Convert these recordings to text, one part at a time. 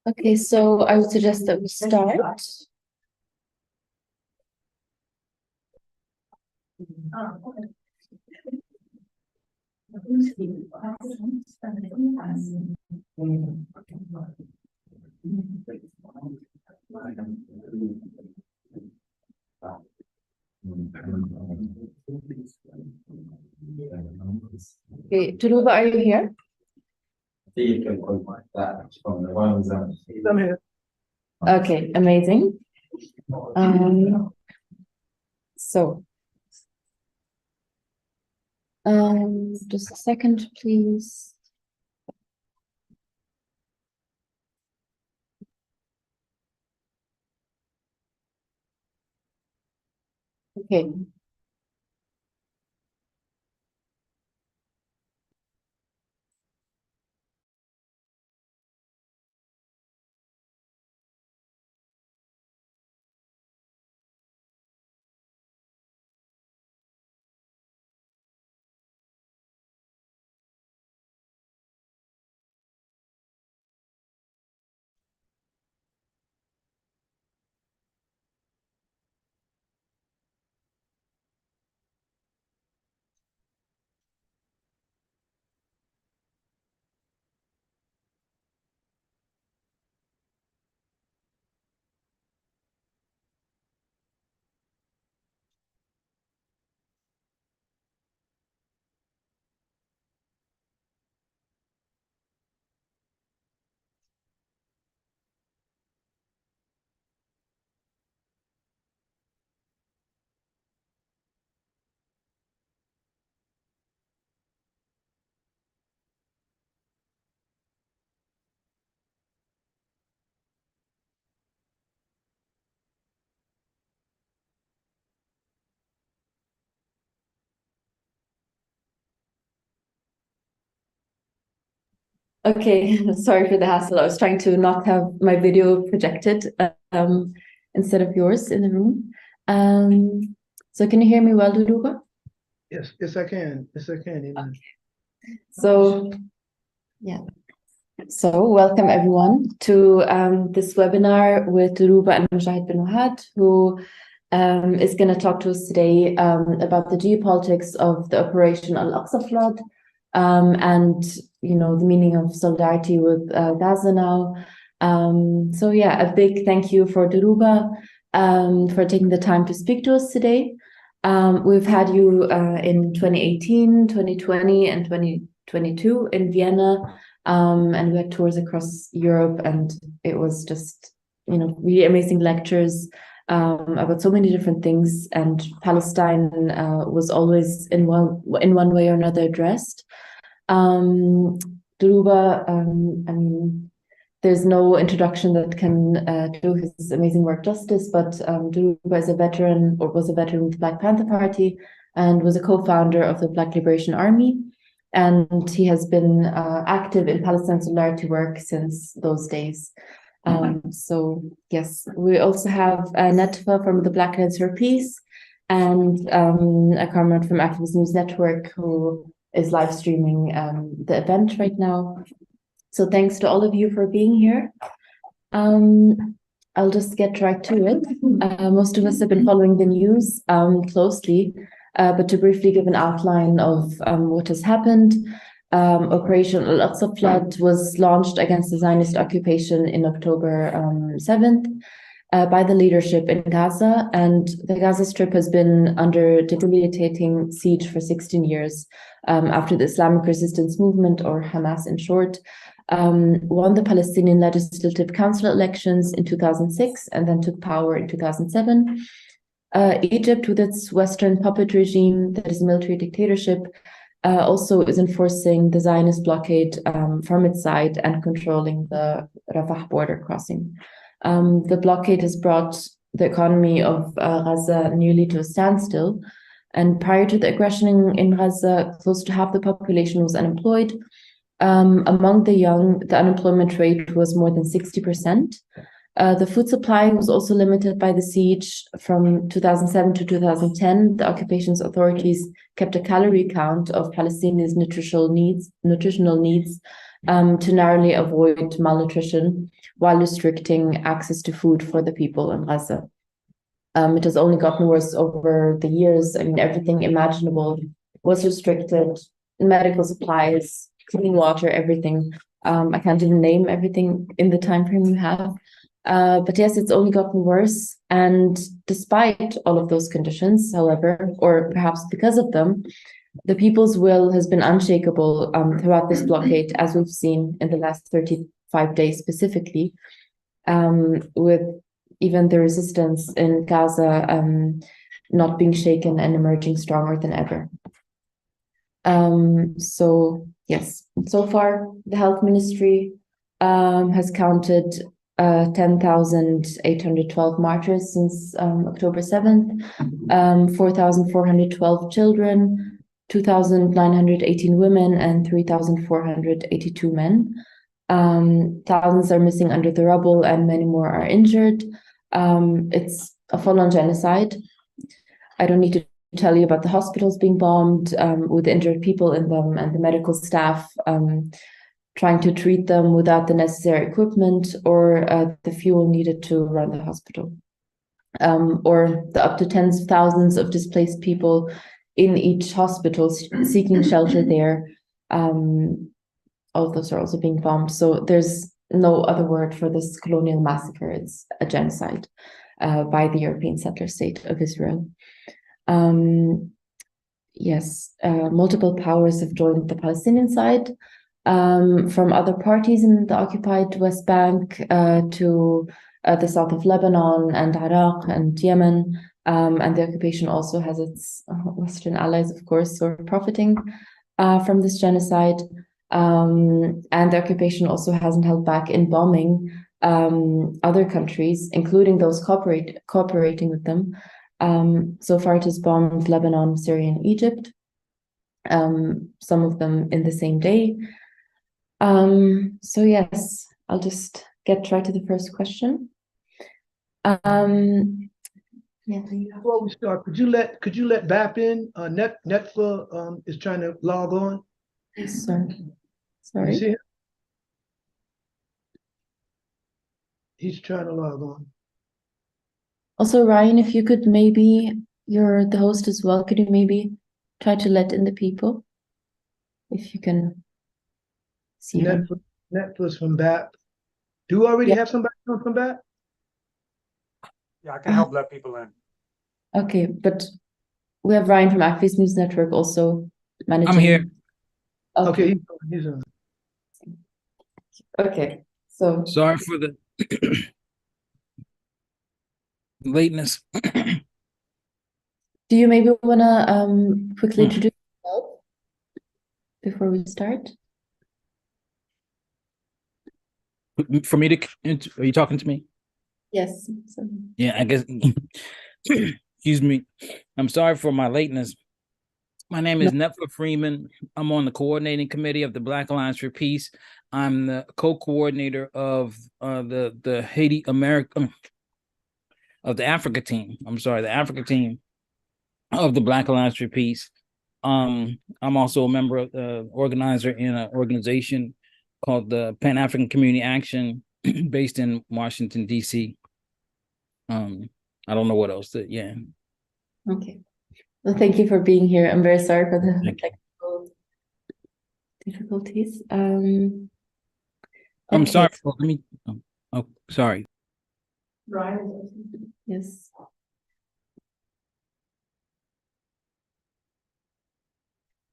Okay, so I would suggest that we start. Okay, Dhoruba, are you here? I'm here. Okay, amazing. So, just a second, please. Okay. Okay, sorry for the hassle. I was trying to not have my video projected instead of yours in the room. So can you hear me well, Dhoruba? Yes, I can. Yes, I can. Okay. So, yeah. So welcome everyone to this webinar with Dhoruba and Musavuli Bin-Wahad, who is going to talk to us today about the geopolitics of the Operation Al-Aqsa flood and, you know, the meaning of solidarity with Gaza now. So yeah, a big thank you for Dhoruba for taking the time to speak to us today. We've had you in 2018, 2020, and 2022 in Vienna. And we had tours across Europe, and it was just, you know, really amazing lectures about so many different things. And Palestine was always in one way or another addressed. Dhoruba, I mean, there's no introduction that can do his amazing work justice, but Dhoruba is a veteran, or was a veteran with the Black Panther Party, and was a co-founder of the Black Liberation Army. And he has been active in Palestine solidarity work since those days. So yes, we also have Netfa from the Black Lives for Peace, and a comrade from Activist News Network who is live streaming the event right now. So thanks to all of you for being here. I'll just get right to it. Most of us have been following the news closely. But to briefly give an outline of what has happened, Operation Al-Aqsa flood was launched against the Zionist occupation in October 7th by the leadership in Gaza, and the Gaza Strip has been under debilitating siege for 16 years after the Islamic Resistance Movement, or Hamas in short, won the Palestinian Legislative Council elections in 2006 and then took power in 2007. Egypt, with its Western puppet regime that is a military dictatorship, also is enforcing the Zionist blockade from its side and controlling the Rafah border crossing. The blockade has brought the economy of Gaza nearly to a standstill. And prior to the aggression in Gaza, close to half the population was unemployed. Among the young, the unemployment rate was more than 60%. The food supply was also limited by the siege. From 2007 to 2010, the occupation's authorities kept a calorie count of Palestinians' nutritional needs to narrowly avoid malnutrition while restricting access to food for the people in Gaza. It has only gotten worse over the years. I mean, everything imaginable was restricted, medical supplies, clean water, everything. I can't even name everything in the time frame we have. But yes, it's only gotten worse. And despite all of those conditions, however, or perhaps because of them, the people's will has been unshakable throughout this blockade, as we've seen in the last 35 days specifically, with even the resistance in Gaza not being shaken and emerging stronger than ever. So yes, so far the health ministry has counted 10,812 martyrs since October 7th, 4,412 children, 2,918 women, and 3,482 men. Thousands are missing under the rubble, and many more are injured. It's a full-on genocide. I don't need to tell you about the hospitals being bombed with injured people in them, and the medical staff trying to treat them without the necessary equipment or the fuel needed to run the hospital, or the up to tens of thousands of displaced people in each hospital seeking shelter there. All of those are also being bombed. So there's no other word for this colonial massacre. It's a genocide by the European settler state of Israel. Yes, multiple powers have joined the Palestinian side, from other parties in the occupied West Bank to the south of Lebanon and Iraq and Yemen. And the occupation also has its Western allies, of course, who are profiting from this genocide. And the occupation also hasn't held back in bombing other countries, including those cooperating with them. So far, it has bombed Lebanon, Syria, and Egypt, some of them in the same day. So yes, I'll just get right to the first question. Yeah. Before we start, could you let BAP in? Netfa is trying to log on. Yes, sir. You Sorry. see him? He's trying to log on. Also, Ryan, if you could maybe, you're the host as well, could you maybe try to let in the people? If you can see him. Netfa's from BAP. Do you already have somebody from BAP? Yeah, I can help let people in. Okay, but we have Ryan from Activist News Network also managing. I'm here. Okay, he's on. Okay, so Sorry for the lateness. do you maybe want to quickly introduce yourself before we start? For me to, are you talking to me? Yes. So. Yeah, I guess. Excuse me. I'm sorry for my lateness. My name is Netfa Freeman. I'm on the coordinating committee of the Black Alliance for Peace. I'm the co-coordinator of the Haiti America of the Africa team. I'm sorry, the Africa team of the Black Alliance for Peace. I'm also a member of organizer in an organization called the Pan-African Community Action, based in Washington, D.C. I don't know what else to, yeah. Okay. Well, thank you for being here. I'm very sorry for the technical difficulties. I'm okay. sorry. Let me. Oh, sorry. Right. Yes.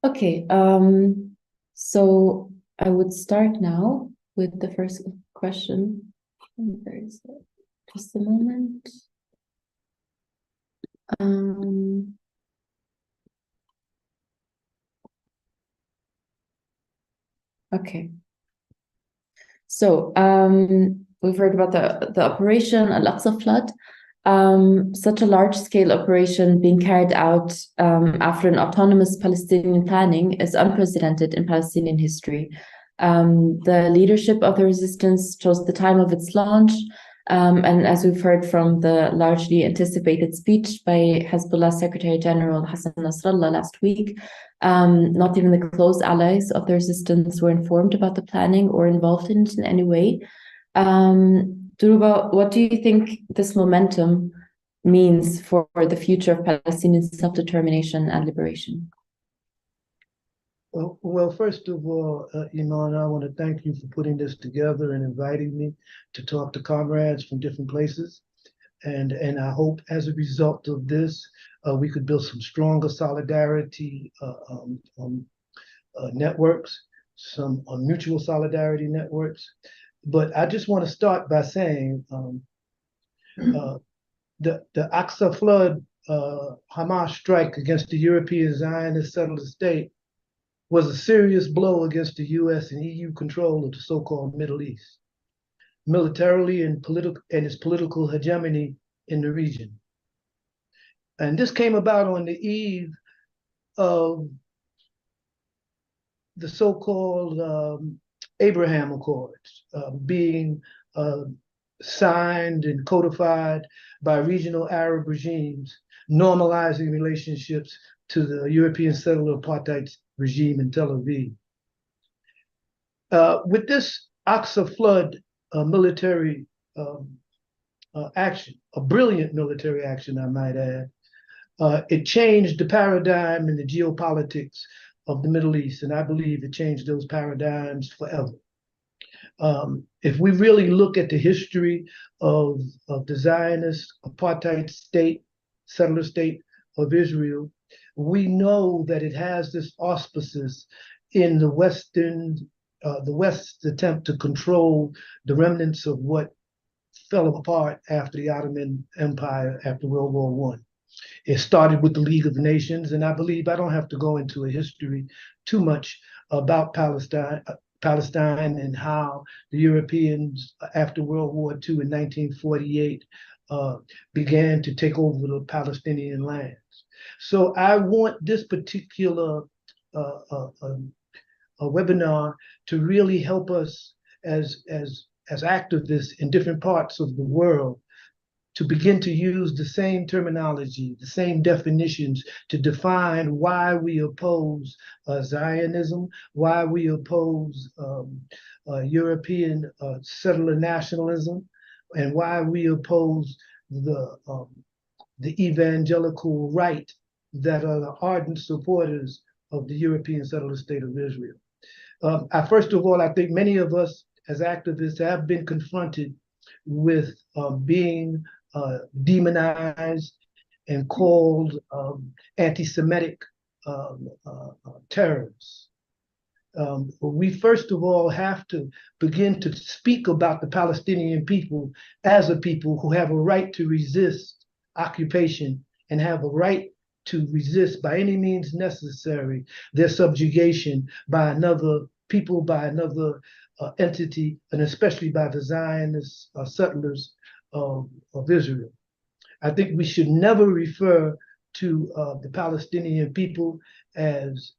Okay. So I would start now with the first question. Just a moment. Okay. So we've heard about the operation Al-Aqsa flood. Such a large-scale operation being carried out after an autonomous Palestinian planning is unprecedented in Palestinian history. The leadership of the resistance chose the time of its launch And as we've heard from the largely anticipated speech by Hezbollah Secretary General Hassan Nasrallah last week, not even the close allies of the resistance were informed about the planning or involved in it in any way. Dhoruba, what do you think this momentum means for the future of Palestinian self-determination and liberation? Well, first of all, Iman, I want to thank you for putting this together and inviting me to talk to comrades from different places. And I hope as a result of this, we could build some stronger solidarity networks, some mutual solidarity networks. But I just want to start by saying the Aqsa flood Hamas strike against the European Zionist settler state was a serious blow against the US and EU control of the so-called Middle East, militarily and its political hegemony in the region. And this came about on the eve of the so-called Abraham Accords being signed and codified by regional Arab regimes, normalizing relationships to the European settler apartheid regime in Tel Aviv. With this Aqsa flood military action, a brilliant military action, I might add, it changed the paradigm in the geopolitics of the Middle East, and I believe it changed those paradigms forever. If we really look at the history of the Zionist apartheid state, settler state of Israel, we know that it has this auspices in the West's attempt to control the remnants of what fell apart after the Ottoman Empire after World War I. It started with the League of Nations, and I believe I don't have to go into a history too much about Palestine and how the Europeans after World War II in 1948 began to take over the Palestinian lands. So I want this particular webinar to really help us as activists in different parts of the world to begin to use the same terminology, the same definitions to define why we oppose Zionism, why we oppose European settler nationalism, and why we oppose the evangelical right that are the ardent supporters of the European settler state of Israel. First of all, I think many of us as activists have been confronted with being demonized and called anti-Semitic terrorists. We first of all have to begin to speak about the Palestinian people as a people who have a right to resist occupation and have a right to resist by any means necessary their subjugation by another people, by another entity, and especially by the Zionist settlers of Israel. I think we should never refer to the Palestinian people as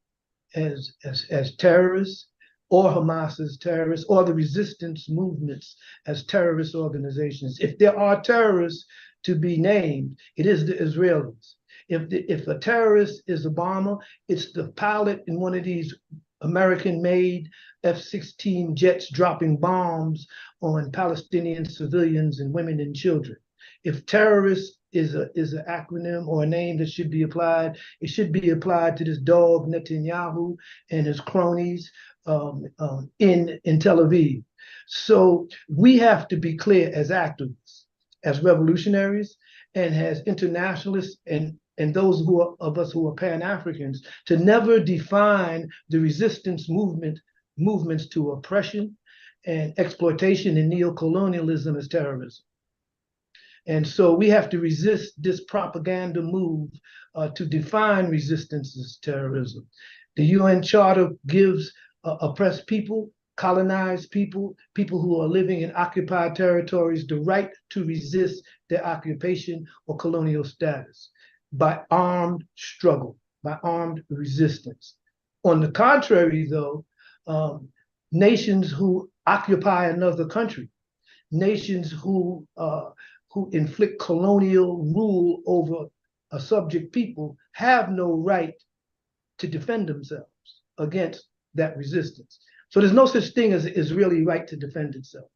terrorists, or Hamas as terrorists, or the resistance movements as terrorist organizations. If there are terrorists to be named, it is the Israelis. If a terrorist is Obama, it's the pilot in one of these American-made F-16 jets dropping bombs on Palestinian civilians and women and children. If terrorist is an acronym or a name that should be applied, it should be applied to this dog Netanyahu and his cronies in Tel Aviv. So we have to be clear as activists, as revolutionaries, and as internationalists, and those of us who are Pan-Africans, to never define the resistance movements to oppression and exploitation and neocolonialism as terrorism. And so we have to resist this propaganda move to define resistance as terrorism. The UN Charter gives oppressed people, colonized people, people who are living in occupied territories, the right to resist their occupation or colonial status by armed struggle, by armed resistance. On the contrary, though, nations who occupy another country nations who inflict colonial rule over a subject people have no right to defend themselves against that resistance. So there's no such thing as Israeli right to defend itself.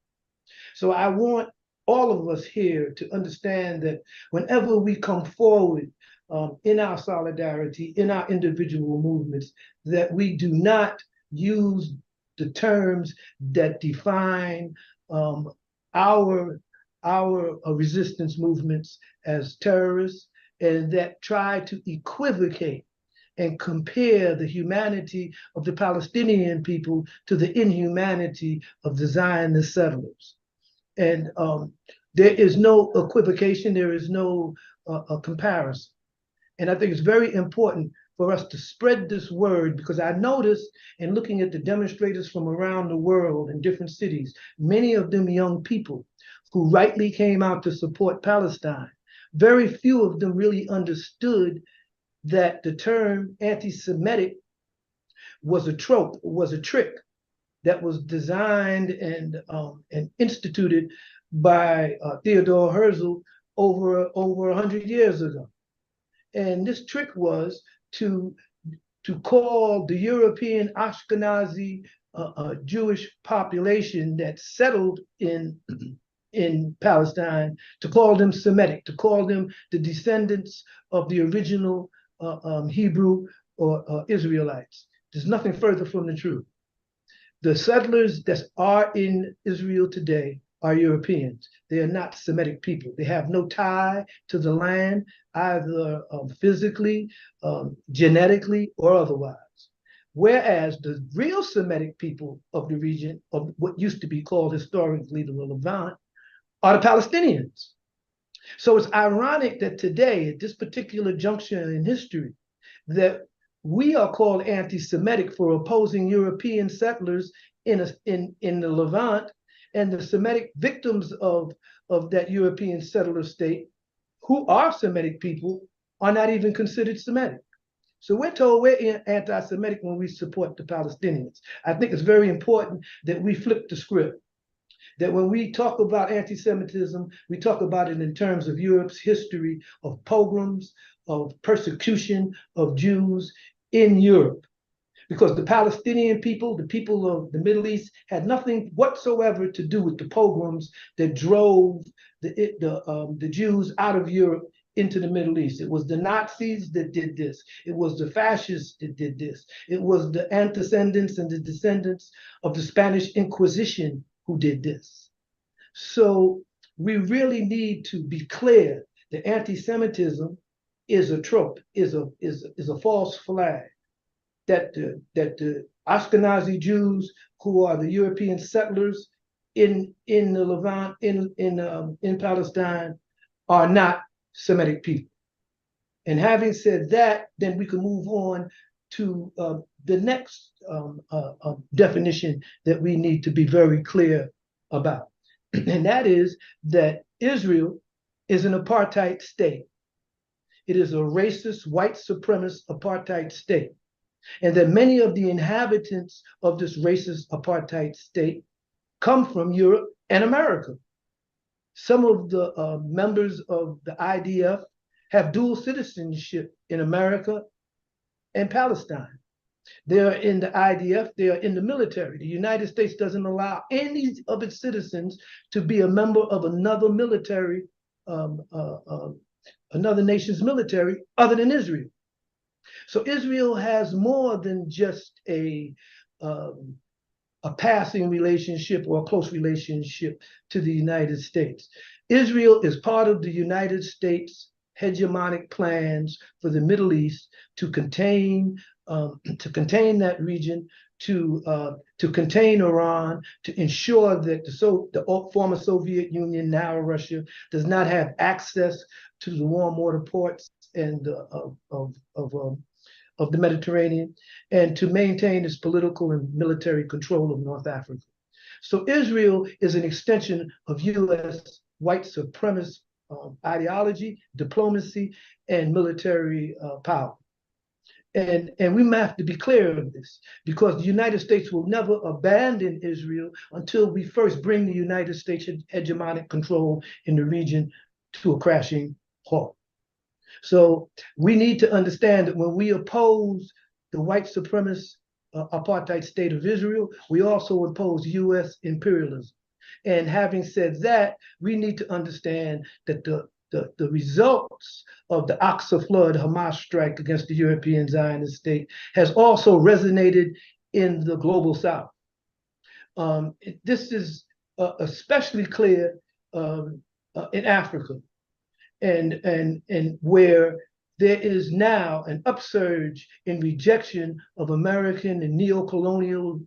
So I want all of us here to understand that whenever we come forward in our solidarity, in our individual movements, that we do not use the terms that define our resistance movements as terrorists, and that try to equivocate and compare the humanity of the Palestinian people to the inhumanity of the Zionist settlers. And there is no equivocation, there is no comparison. And I think it's very important for us to spread this word, because I noticed in looking at the demonstrators from around the world in different cities, many of them young people who rightly came out to support Palestine, very few of them really understood that the term anti-Semitic was a trope, was a trick that was designed and instituted by Theodore Herzl over 100 years ago. And this trick was to call the European Ashkenazi Jewish population that settled in Palestine, to call them Semitic, to call them the descendants of the original Hebrew or Israelites. There's nothing further from the truth. The settlers that are in Israel today are Europeans. They are not Semitic people. They have no tie to the land, either physically, genetically, or otherwise. Whereas the real Semitic people of the region, of what used to be called historically the Levant, are the Palestinians. So it's ironic that today, at this particular juncture in history, that we are called anti-Semitic for opposing European settlers in the Levant, and the Semitic victims of that European settler state, who are Semitic people, are not even considered Semitic. So we're told we're anti-Semitic when we support the Palestinians. I think it's very important that we flip the script, that when we talk about anti-Semitism, we talk about it in terms of Europe's history of pogroms, of persecution of Jews in Europe. Because the Palestinian people, the people of the Middle East, had nothing whatsoever to do with the pogroms that drove the Jews out of Europe into the Middle East. It was the Nazis that did this. It was the fascists that did this. It was the antecedents and the descendants of the Spanish Inquisition who did this. So we really need to be clear that anti-Semitism is a trope, is a false flag. That the Ashkenazi Jews, who are the European settlers in the Levant, in Palestine, are not Semitic people. And having said that, then we can move on to the next definition that we need to be very clear about. And that is that Israel is an apartheid state. It is a racist, white supremacist apartheid state. And that many of the inhabitants of this racist apartheid state come from Europe and America. Some of the members of the IDF have dual citizenship in America and Palestine. They are in the IDF, they are in the military. The United States doesn't allow any of its citizens to be a member of another military, another nation's military other than Israel. So Israel has more than just a passing relationship or a close relationship to the United States. Israel is part of the United States hegemonic plans for the Middle East to contain that region, to contain Iran, to ensure that the former Soviet Union, now Russia, does not have access to the warm water ports and of the Mediterranean, and to maintain its political and military control of North Africa. So Israel is an extension of US white supremacist ideology, diplomacy, and military power. And we have to be clear of this, because the United States will never abandon Israel until we first bring the United States hegemonic control in the region to a crashing halt. So we need to understand that when we oppose the white supremacist apartheid state of Israel, we also oppose U.S. imperialism. And having said that, we need to understand that the results of the Aqsa flood Hamas strike against the European Zionist state has also resonated in the global South. This is especially clear in Africa, and where there is now an upsurge in rejection of American and neo-colonial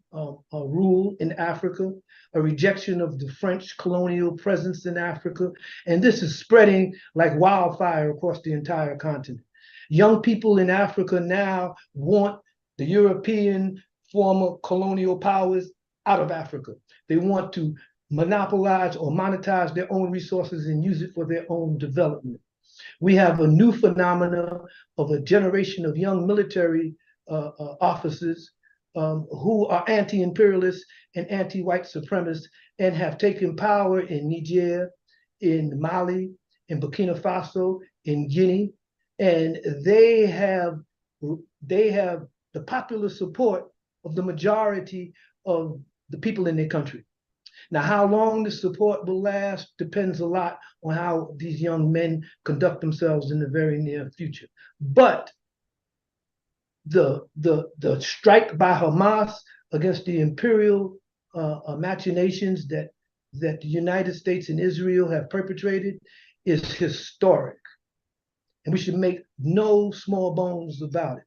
rule in Africa, a rejection of the French colonial presence in Africa, and this is spreading like wildfire across the entire continent. Young people in Africa now want the European former colonial powers out of Africa. They want to monopolize or monetize their own resources and use it for their own development. We have a new phenomena of a generation of young military officers who are anti-imperialists and anti-white supremacists and have taken power in Niger, in Mali, in Burkina Faso, in Guinea, and they have the popular support of the majority of the people in their country. Now, how long the support will last depends a lot on how these young men conduct themselves in the very near future. But the strike by Hamas against the imperial machinations that the United States and Israel have perpetrated is historic. And we should make no small bones about it.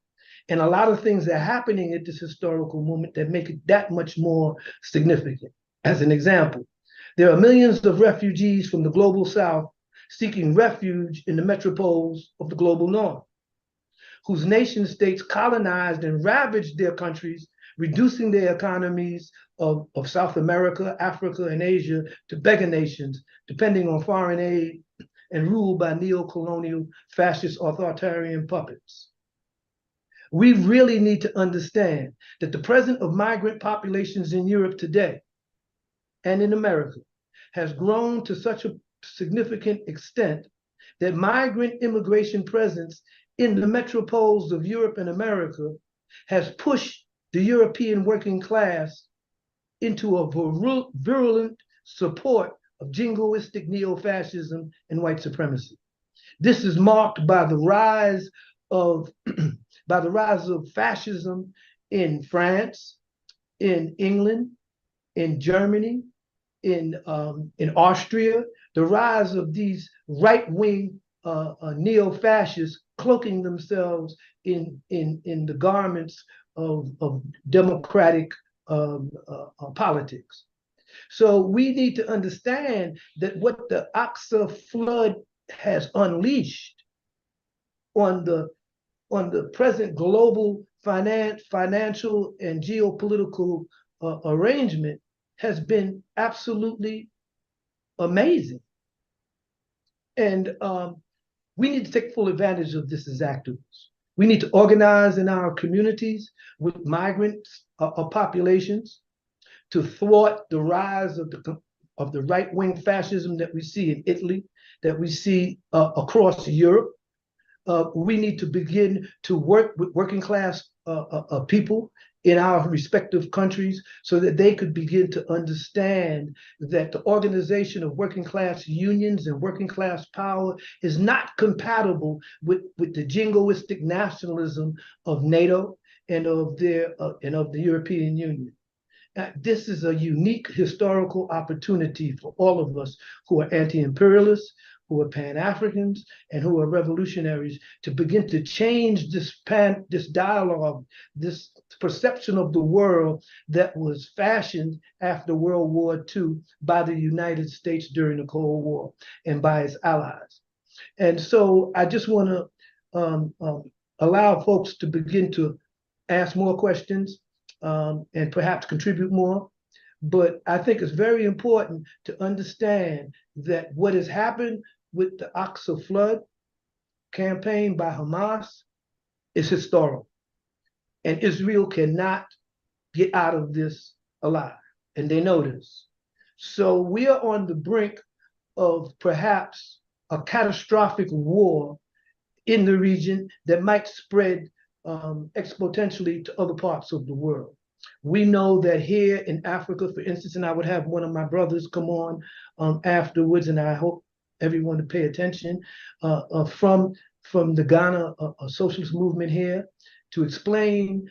And a lot of things are happening at this historical moment that make it that much more significant. As an example, there are millions of refugees from the global South seeking refuge in the metropoles of the global North, whose nation states colonized and ravaged their countries, reducing their economies of South America, Africa, and Asia to beggar nations, depending on foreign aid and ruled by neo-colonial fascist authoritarian puppets. We really need to understand that the presence of migrant populations in Europe today and in America has grown to such a significant extent that migrant immigration presence in the metropoles of Europe and America has pushed the European working class into a virulent support of jingoistic neo-fascism and white supremacy. This is marked by the rise of fascism in France, in England, in Germany, in Austria, the rise of these right-wing neo-fascists cloaking themselves in the garments of democratic politics. So we need to understand that what the Aqsa flood has unleashed on the present global financial and geopolitical arrangement has been absolutely amazing. And we need to take full advantage of this as activists. We need to organize in our communities with migrant populations to thwart the rise of the right-wing fascism that we see in Italy, that we see across Europe. We need to begin to work with working class people in our respective countries so that they could begin to understand that the organization of working class unions and working class power is not compatible with the jingoistic nationalism of NATO and of the European Union. This is a unique historical opportunity for all of us who are anti-imperialists, who are Pan-Africans, and who are revolutionaries to begin to change this dialogue, this perception of the world that was fashioned after World War II by the United States during the Cold War and by its allies. And so I just want to allow folks to begin to ask more questions and perhaps contribute more. But I think it's very important to understand that what has happened with the Aqsa flood campaign by Hamas is historical. And Israel cannot get out of this alive, and they know this. So we are on the brink of perhaps a catastrophic war in the region that might spread exponentially to other parts of the world. We know that here in Africa, for instance, and I would have one of my brothers come on afterwards, and I hope everyone to pay attention, from the Ghana socialist movement here to explain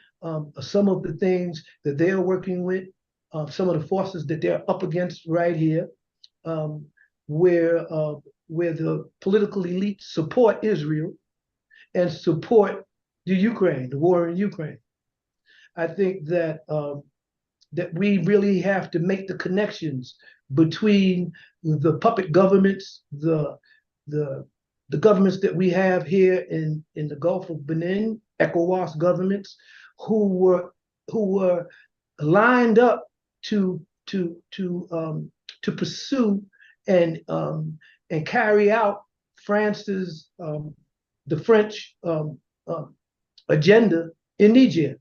some of the things that they are working with, some of the forces that they're up against right here, where the political elites support Israel and support the war in Ukraine. I think that that we really have to make the connections between the puppet governments, the governments that we have here in the Gulf of Benin, ECOWAS governments, who were lined up to pursue and carry out France's the French agenda in Niger.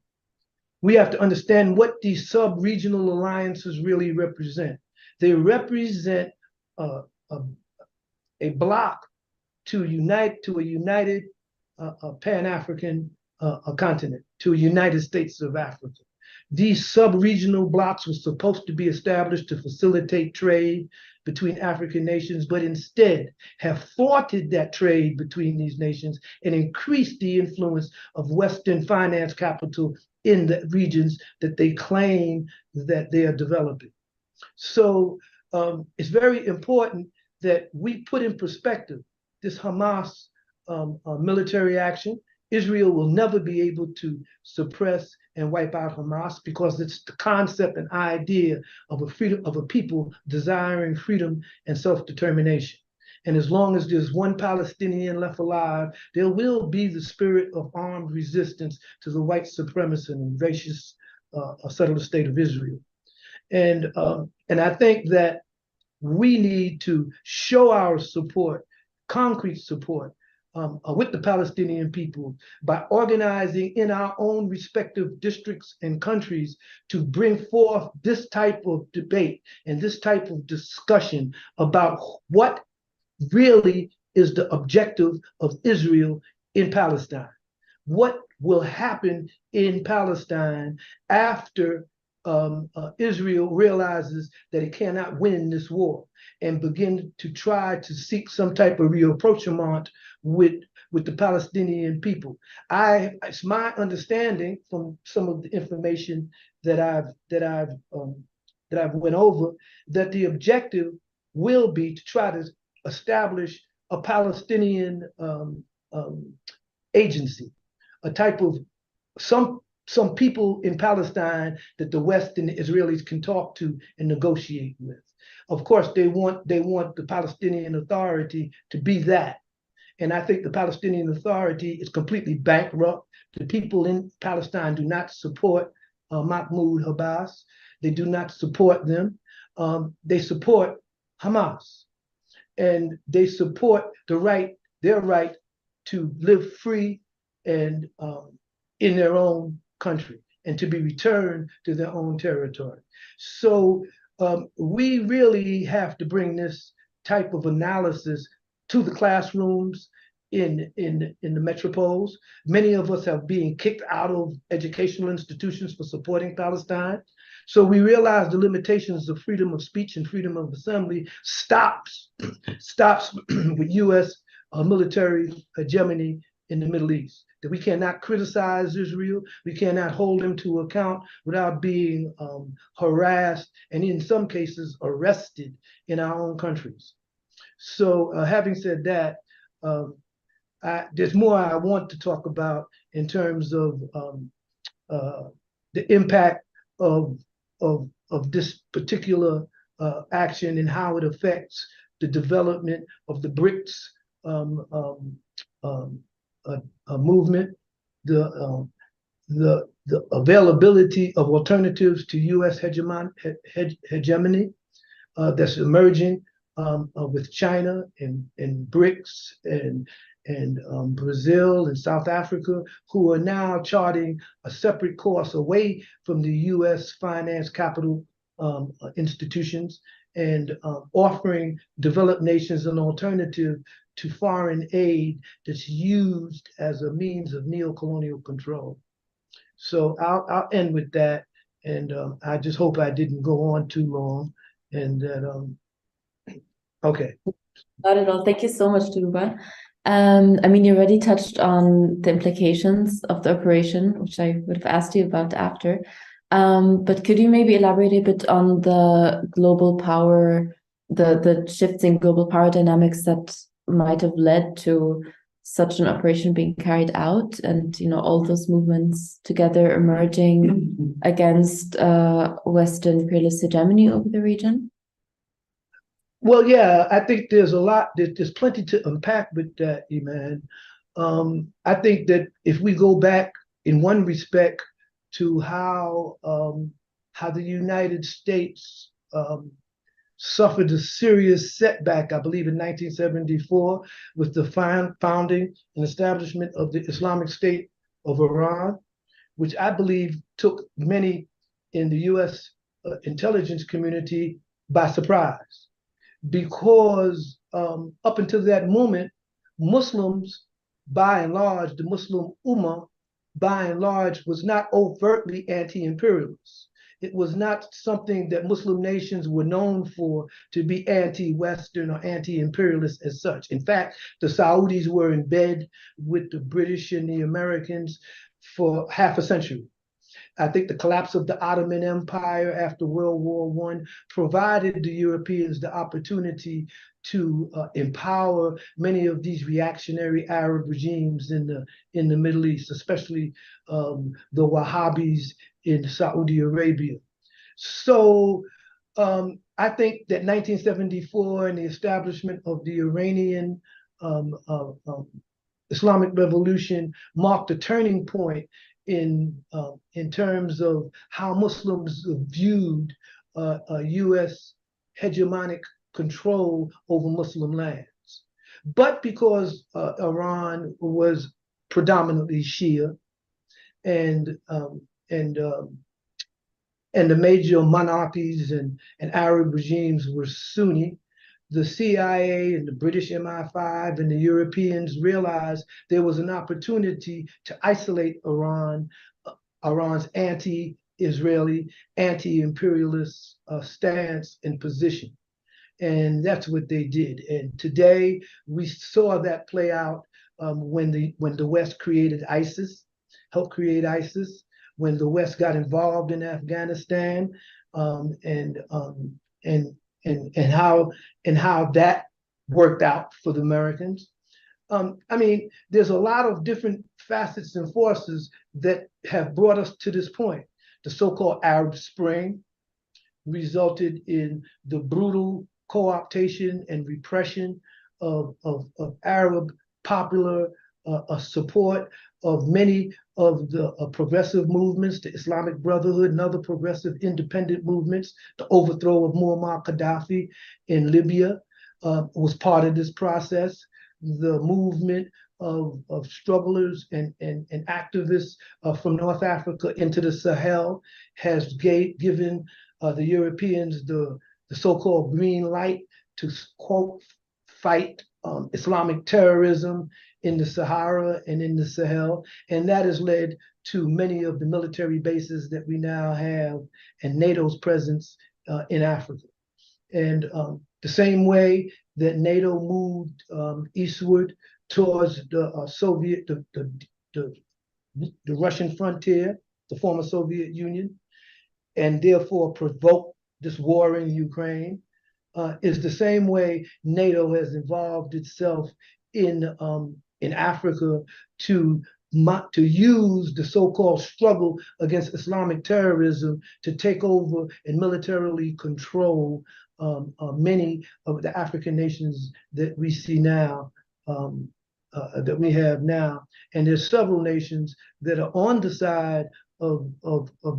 We have to understand what these sub-regional alliances really represent. They represent a bloc to unite to a united Pan-African continent, to a United States of Africa. These sub-regional blocs were supposed to be established to facilitate trade between African nations, but instead have thwarted that trade between these nations and increased the influence of Western finance capital in the regions that they claim that they are developing. So it's very important that we put in perspective this Hamas military action. Israel will never be able to suppress and wipe out Hamas because it's the concept and idea of a people desiring freedom and self-determination. And as long as there's one Palestinian left alive, there will be the spirit of armed resistance to the white supremacist and racist settler state of Israel. And I think that we need to show our support, concrete support, with the Palestinian people by organizing in our own respective districts and countries to bring forth this type of debate and this type of discussion about what really is the objective of Israel in Palestine. What will happen in Palestine after Israel realizes that it cannot win this war and begin to try to seek some type of rapprochement with the Palestinian people. It's my understanding from some of the information that I've went over that the objective will be to try to establish a Palestinian agency, a type of some people in Palestine that the West and the Israelis can talk to and negotiate with. Of course, they want the Palestinian Authority to be that. And I think the Palestinian Authority is completely bankrupt. The people in Palestine do not support Mahmoud Abbas. They do not support them. They support Hamas. And they support their right to live free and in their own country and to be returned to their own territory. So we really have to bring this type of analysis to the classrooms in the metropoles. Many of us have been kicked out of educational institutions for supporting Palestine. So we realize the limitations of freedom of speech and freedom of assembly stops with U.S. Military hegemony in the Middle East. That we cannot criticize Israel, we cannot hold them to account without being harassed and in some cases arrested in our own countries. So having said that, there's more I want to talk about in terms of the impact of this particular action and how it affects the development of the BRICS movement, the availability of alternatives to U.S. hegemony that's emerging with China and BRICS Brazil and South Africa, who are now charting a separate course away from the U.S. finance capital institutions and offering developed nations an alternative to foreign aid that's used as a means of neo-colonial control. So I'll end with that, and I just hope I didn't go on too long, and that okay. Not at all. Thank you so much, Dhoruba. I mean, you already touched on the implications of the operation, which I would have asked you about after. But could you maybe elaborate a bit on the global power, the shifts in global power dynamics that might have led to such an operation being carried out, and all those movements together emerging against Western imperialist hegemony over the region? Well, yeah, I think there's a lot. There's plenty to unpack with that, Iman. I think that if we go back in one respect to how the United States suffered a serious setback, I believe in 1974, with the founding and establishment of the Islamic State of Iran, which I believe took many in the U.S. Intelligence community by surprise. Because up until that moment, Muslims, by and large, the Muslim Ummah, by and large, was not overtly anti-imperialist. It was not something that Muslim nations were known for, to be anti-Western or anti-imperialist as such. In fact, the Saudis were in bed with the British and the Americans for half a century. I think the collapse of the Ottoman Empire after World War I provided the Europeans the opportunity to empower many of these reactionary Arab regimes in the Middle East, especially the Wahhabis in Saudi Arabia. So I think that 1974 and the establishment of the Iranian Islamic Revolution marked a turning point in terms of how Muslims viewed U.S. hegemonic control over Muslim lands. But because Iran was predominantly Shia, and the major monarchies and Arab regimes were Sunni, the CIA and the British MI5 and the Europeans realized there was an opportunity to isolate Iran's anti-Israeli, anti-imperialist stance and position. And that's what they did. And today we saw that play out when the West created ISIS, helped create ISIS, when the West got involved in Afghanistan, and how that worked out for the Americans. I mean, there's a lot of different facets and forces that have brought us to this point. The so-called Arab Spring resulted in the brutal co-optation and repression of Arab popular support of many of the progressive movements, the Islamic Brotherhood and other progressive independent movements. The overthrow of Muammar Gaddafi in Libya was part of this process. The movement of strugglers and activists from North Africa into the Sahel has given the Europeans the so-called green light to, quote, fight Islamic terrorism in the Sahara and in the Sahel. And that has led to many of the military bases that we now have and NATO's presence in Africa. And the same way that NATO moved eastward towards the Soviet, the Russian frontier, the former Soviet Union, and therefore provoked this war in Ukraine, is the same way NATO has involved itself in Africa to use the so-called struggle against Islamic terrorism to take over and militarily control many of the African nations that we see now, that we have now. And there's several nations that are on the side of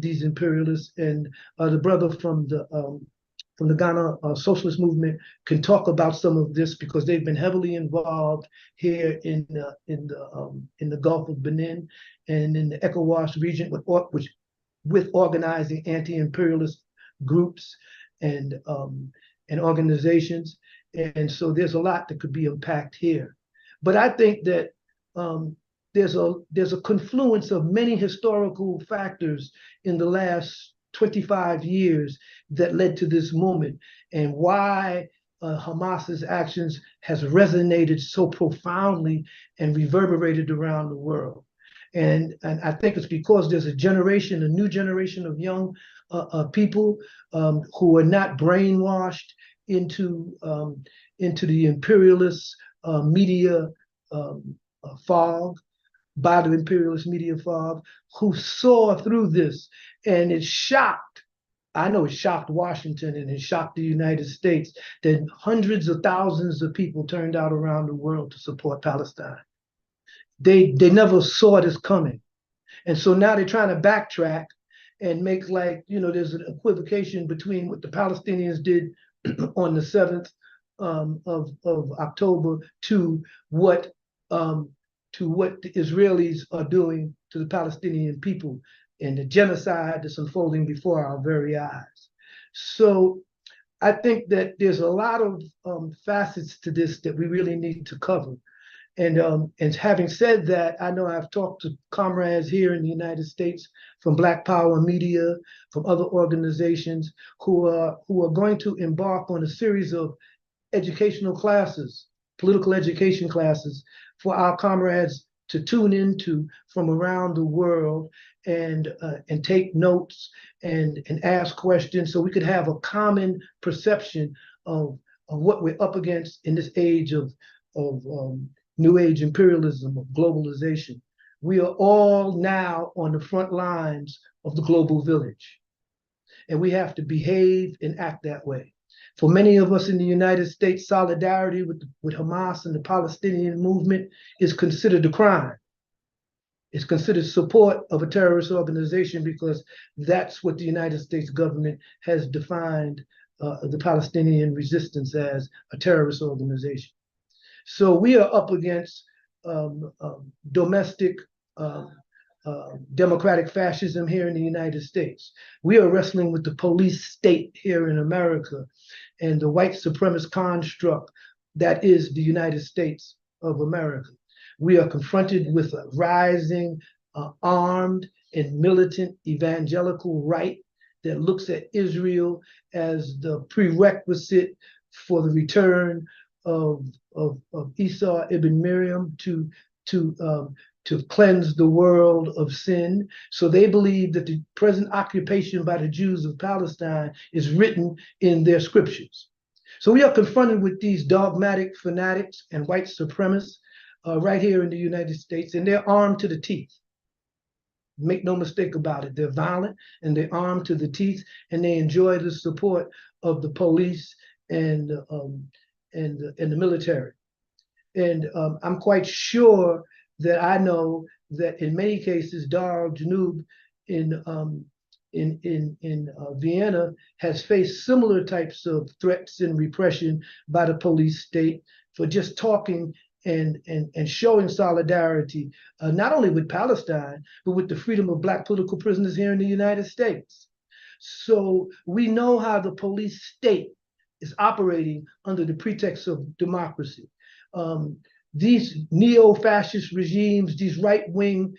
these imperialists. And the brother from from the Ghana socialist movement can talk about some of this because they've been heavily involved here in the Gulf of Benin and in the ECOWAS region with organizing anti-imperialist groups and organizations. And so there's a lot that could be unpacked here. But I think that there's a confluence of many historical factors in the last 25 years that led to this moment, and why Hamas's actions has resonated so profoundly and reverberated around the world. And I think it's because there's a new generation of young people who are not brainwashed into the imperialist media fog, by the imperialist media fog, who saw through this. And it shocked, I know it shocked Washington and it shocked the United States that hundreds of thousands of people turned out around the world to support Palestine. They never saw this coming. And so now they're trying to backtrack and make there's an equivocation between what the Palestinians did on the 7th of October to what the Israelis are doing to the Palestinian people and the genocide that's unfolding before our very eyes. So I think that there's a lot of facets to this that we really need to cover. And having said that, I know I've talked to comrades here in the United States from Black Power Media, from other organizations who are going to embark on a series of educational classes, political education classes, for our comrades to tune into from around the world and take notes and ask questions, so we could have a common perception of what we're up against in this age of New Age imperialism, of globalization. We are all now on the front lines of the global village, and we have to behave and act that way. For many of us in the United States, solidarity with Hamas and the Palestinian movement is considered a crime. It's considered support of a terrorist organization because that's what the United States government has defined the Palestinian resistance as, a terrorist organization. So we are up against domestic democratic fascism here in the United States. We are wrestling with the police state here in America and the white supremacist construct that is the United States of America. We are confronted with a rising armed and militant evangelical right that looks at Israel as the prerequisite for the return of Esau ibn Miriam to cleanse the world of sin. So they believe that the present occupation by the Jews of Palestine is written in their scriptures. So we are confronted with these dogmatic fanatics and white supremacists right here in the United States, and they're armed to the teeth. Make no mistake about it. They're violent and they're armed to the teeth, and they enjoy the support of the police and the military. And I'm quite sure that I know that in many cases, Dar al-Janub in Vienna has faced similar types of threats and repression by the police state for just talking and showing solidarity, not only with Palestine, but with the freedom of Black political prisoners here in the United States. So we know how the police state is operating under the pretext of democracy. These neo-fascist regimes, these right-wing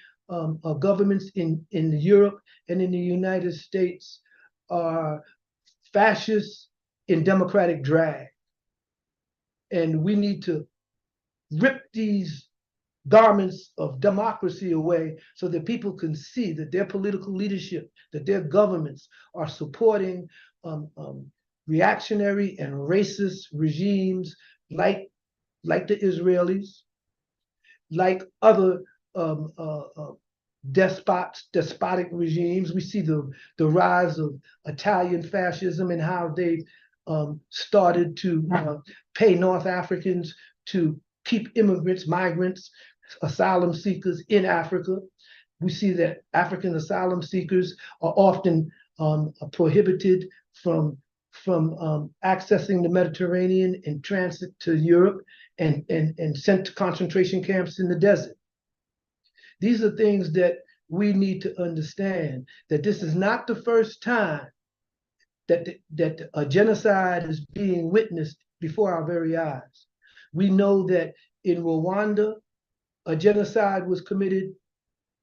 governments in Europe and in the United States are fascist in democratic drag. And we need to rip these garments of democracy away so that people can see that their political leadership, that their governments are supporting reactionary and racist regimes like the Israelis, like other despotic regimes. We see the rise of Italian fascism and how they've started to pay North Africans to keep immigrants, migrants, asylum seekers in Africa. We see that African asylum seekers are often prohibited from accessing the Mediterranean in transit to Europe and sent to concentration camps in the desert. These are things that we need to understand, that this is not the first time that a genocide is being witnessed before our very eyes. We know that in Rwanda, a genocide was committed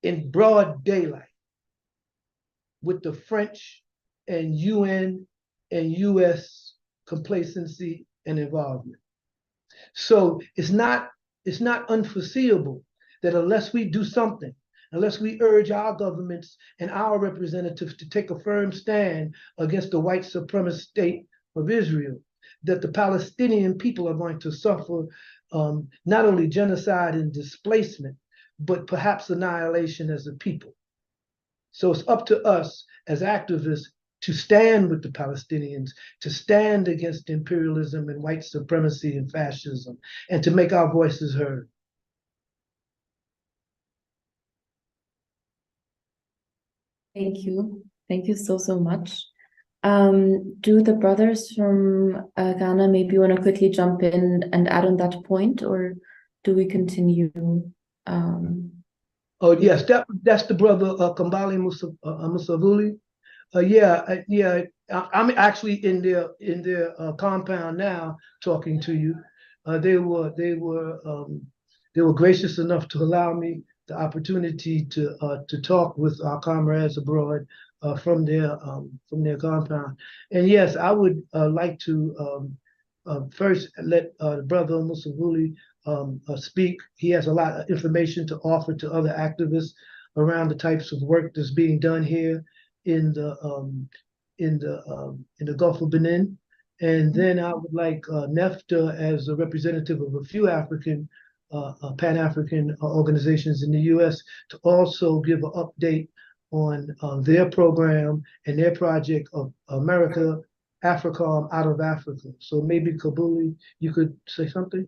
in broad daylight with the French and UN and US complacency and involvement. So it's not unforeseeable that unless we do something, unless we urge our governments and our representatives to take a firm stand against the white supremacist state of Israel, that the Palestinian people are going to suffer not only genocide and displacement, but perhaps annihilation as a people. So it's up to us as activists to stand with the Palestinians, to stand against imperialism and white supremacy and fascism, and to make our voices heard. Thank you. Thank you so much. Do the brothers from Ghana maybe want to quickly jump in and add on that point, or do we continue? Oh yes, that's the brother Kambale Musavuli. Yeah. I'm actually in their compound now talking to you. They were gracious enough to allow me the opportunity to talk with our comrades abroad from their compound. And yes, I would like to first let Brother Musavuli speak. He has a lot of information to offer to other activists around the types of work that's being done here in the Gulf of Benin. And then I would like NEFTA, as a representative of a few African Pan-African organizations in the US, to also give an update on their program and their project of America, Africa, out of Africa. So maybe Kambale, you could say something?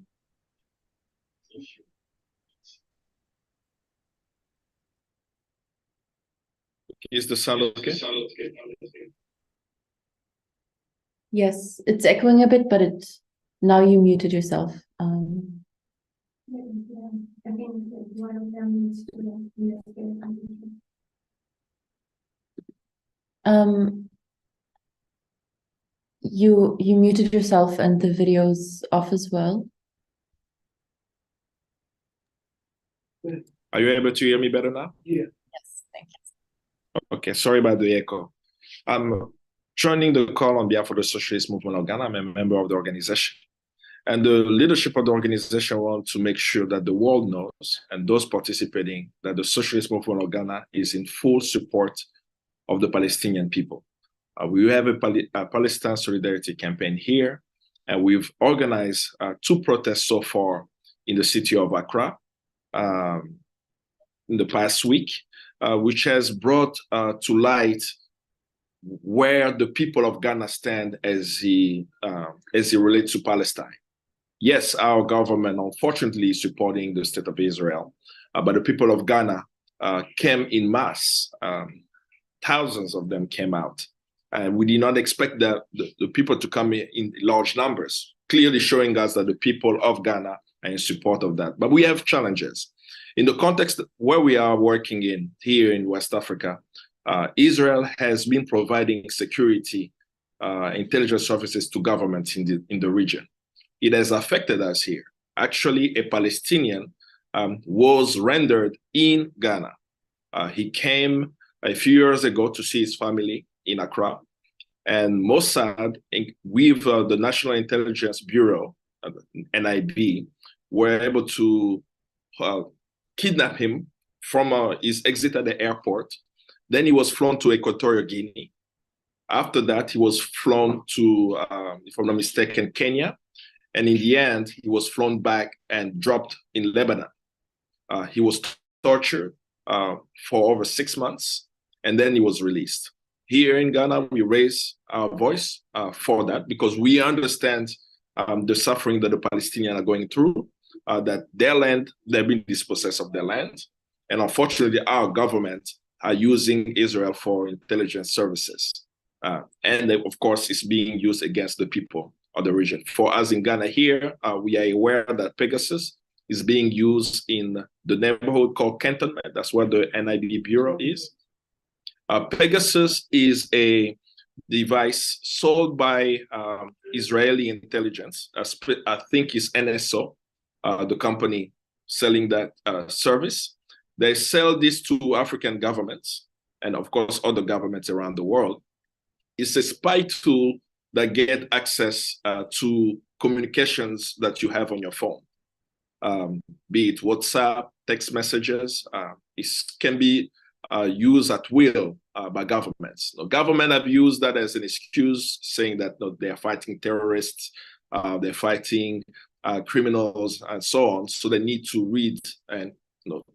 Is the sound okay? Yes, it's echoing a bit, but now you muted yourself. You muted yourself and the video's off as well. Are you able to hear me better now? Yeah. Yes, thank you. Okay, sorry about the echo. I'm joining the call on behalf of the Socialist Movement of Ghana. I'm a member of the organization. And the leadership of the organization want to make sure that the world knows, and those participating, that the Socialist Movement of Ghana is in full support of the Palestinian people. We have a Palestine Solidarity campaign here, and we've organized 2 protests so far in the city of Accra in the past week, which has brought to light where the people of Ghana stand as it relates to Palestine. Yes, our government, unfortunately, is supporting the state of Israel, but the people of Ghana came in mass. Thousands of them came out. And we did not expect the people to come in large numbers, clearly showing us that the people of Ghana are in support of that. But we have challenges. In the context where we are working in, here in West Africa, Israel has been providing security intelligence services to governments in the region. It has affected us here. Actually, a Palestinian was rendered in Ghana. He came a few years ago to see his family in Accra, and Mossad, with the National Intelligence Bureau, NIB, were able to kidnap him from his exit at the airport. Then he was flown to Equatorial Guinea. After that, he was flown to, if I'm not mistaken, Kenya. And in the end, he was flown back and dropped in Lebanon. He was tortured for over 6 months, and then he was released. Here in Ghana, we raise our voice for that because we understand the suffering that the Palestinians are going through, that their land, they've been dispossessed of their land. And unfortunately, our government are using Israel for intelligence services. And of course, it's being used against the people of the region. For us in Ghana here, we are aware that Pegasus is being used in the neighborhood called Cantonment. That's where the NIB Bureau is. Pegasus is a device sold by Israeli intelligence. I think it's NSO, the company selling that service. They sell this to African governments and, of course, other governments around the world. It's a spy tool that get access to communications that you have on your phone, be it WhatsApp, text messages. It can be used at will by governments. The government have used that as an excuse, saying that they're fighting terrorists, they're fighting criminals, and so on. So they need to read and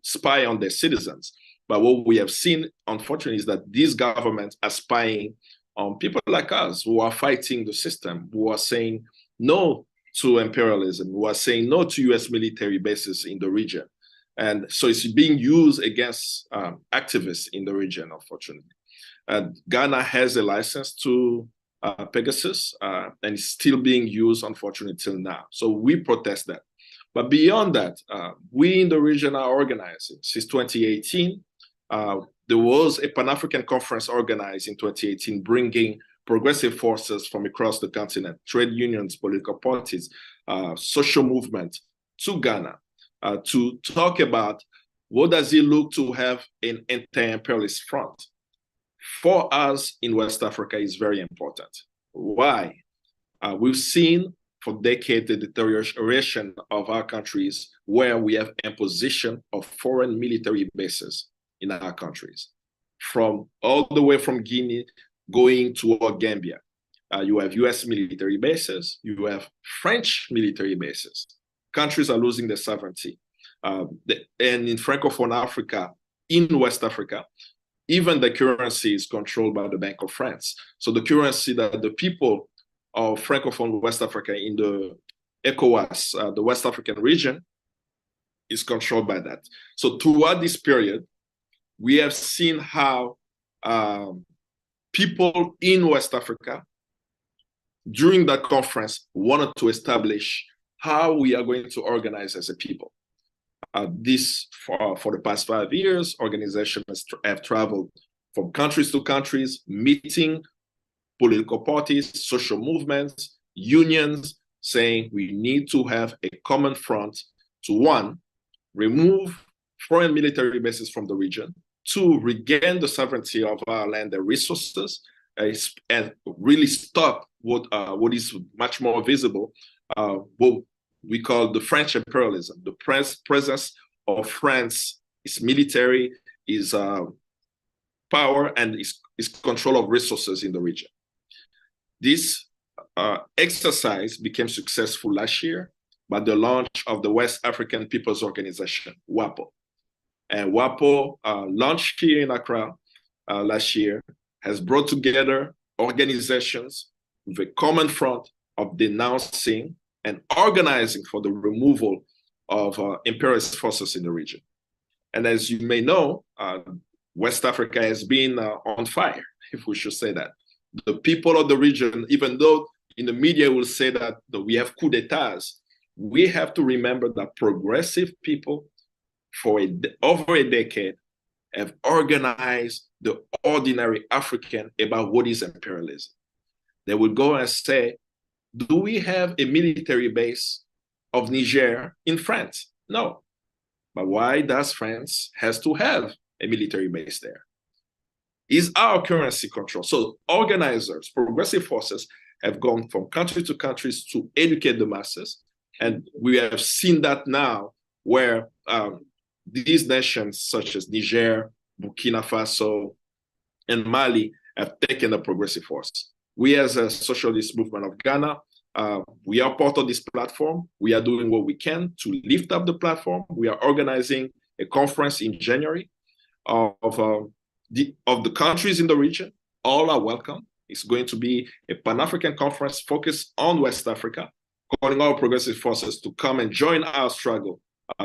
spy on their citizens. But what we have seen, unfortunately, is that these governments are spying on people like us who are fighting the system, who are saying no to imperialism, who are saying no to US military bases in the region. And so it's being used against activists in the region, unfortunately. Ghana has a license to Pegasus, and it's still being used, unfortunately, till now. So we protest that. But beyond that, we in the region are organizing. Since 2018, there was a Pan-African conference organized in 2018, bringing progressive forces from across the continent, trade unions, political parties, social movement to Ghana to talk about what does it look to have an anti-imperialist front. For us in West Africa is very important. Why? We've seen for decades the deterioration of our countries where we have imposition of foreign military bases in our countries, from all the way from Guinea going toward Gambia. You have US military bases, you have French military bases. Countries are losing their sovereignty. And in Francophone Africa, in West Africa, even the currency is controlled by the Bank of France. So the currency that the people of Francophone West Africa in the ECOWAS, the West African region, is controlled by that. So throughout this period, we have seen how people in West Africa, during that conference, wanted to establish how we are going to organize as a people. This, for the past 5 years, organizations have traveled from countries to countries, meeting political parties, social movements, unions, saying we need to have a common front to, one, remove foreign military bases from the region, two, regain the sovereignty of our land and resources, and really stop what is much more visible, what we call the French imperialism, the presence of France, its military, its power, and its control of resources in the region. This exercise became successful last year by the launch of the West African People's Organization, WAPO. And WAPO, launched here in Accra last year, has brought together organizations with a common front of denouncing and organizing for the removal of imperialist forces in the region. And as you may know, West Africa has been on fire, if we should say that. The people of the region, even though in the media will say that we have coups d'etats, we have to remember that progressive people for over a decade have organized the ordinary African about what is imperialism. They would go and say, do we have a military base of Niger in France? No. But why does France has to have a military base there? Is our currency control? So organizers, progressive forces have gone from country to countries to educate the masses. And we have seen that now where these nations such as Niger, Burkina Faso, and Mali have taken a progressive force. We as a socialist movement of Ghana, we are part of this platform. We are doing what we can to lift up the platform. We are organizing a conference in January of the countries in the region. All are welcome. It's going to be a Pan-African conference focused on West Africa, calling all progressive forces to come and join our struggle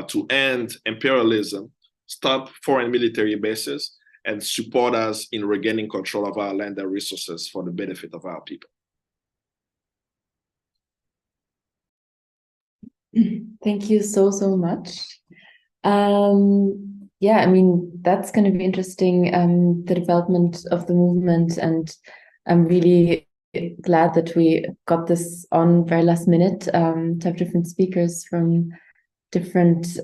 to end imperialism, stop foreign military bases, and support us in regaining control of our land and resources for the benefit of our people. Thank you so much. Yeah, I mean, that's going to be interesting, the development of the movement, and I'm really glad that we got this on very last minute, to have different speakers from different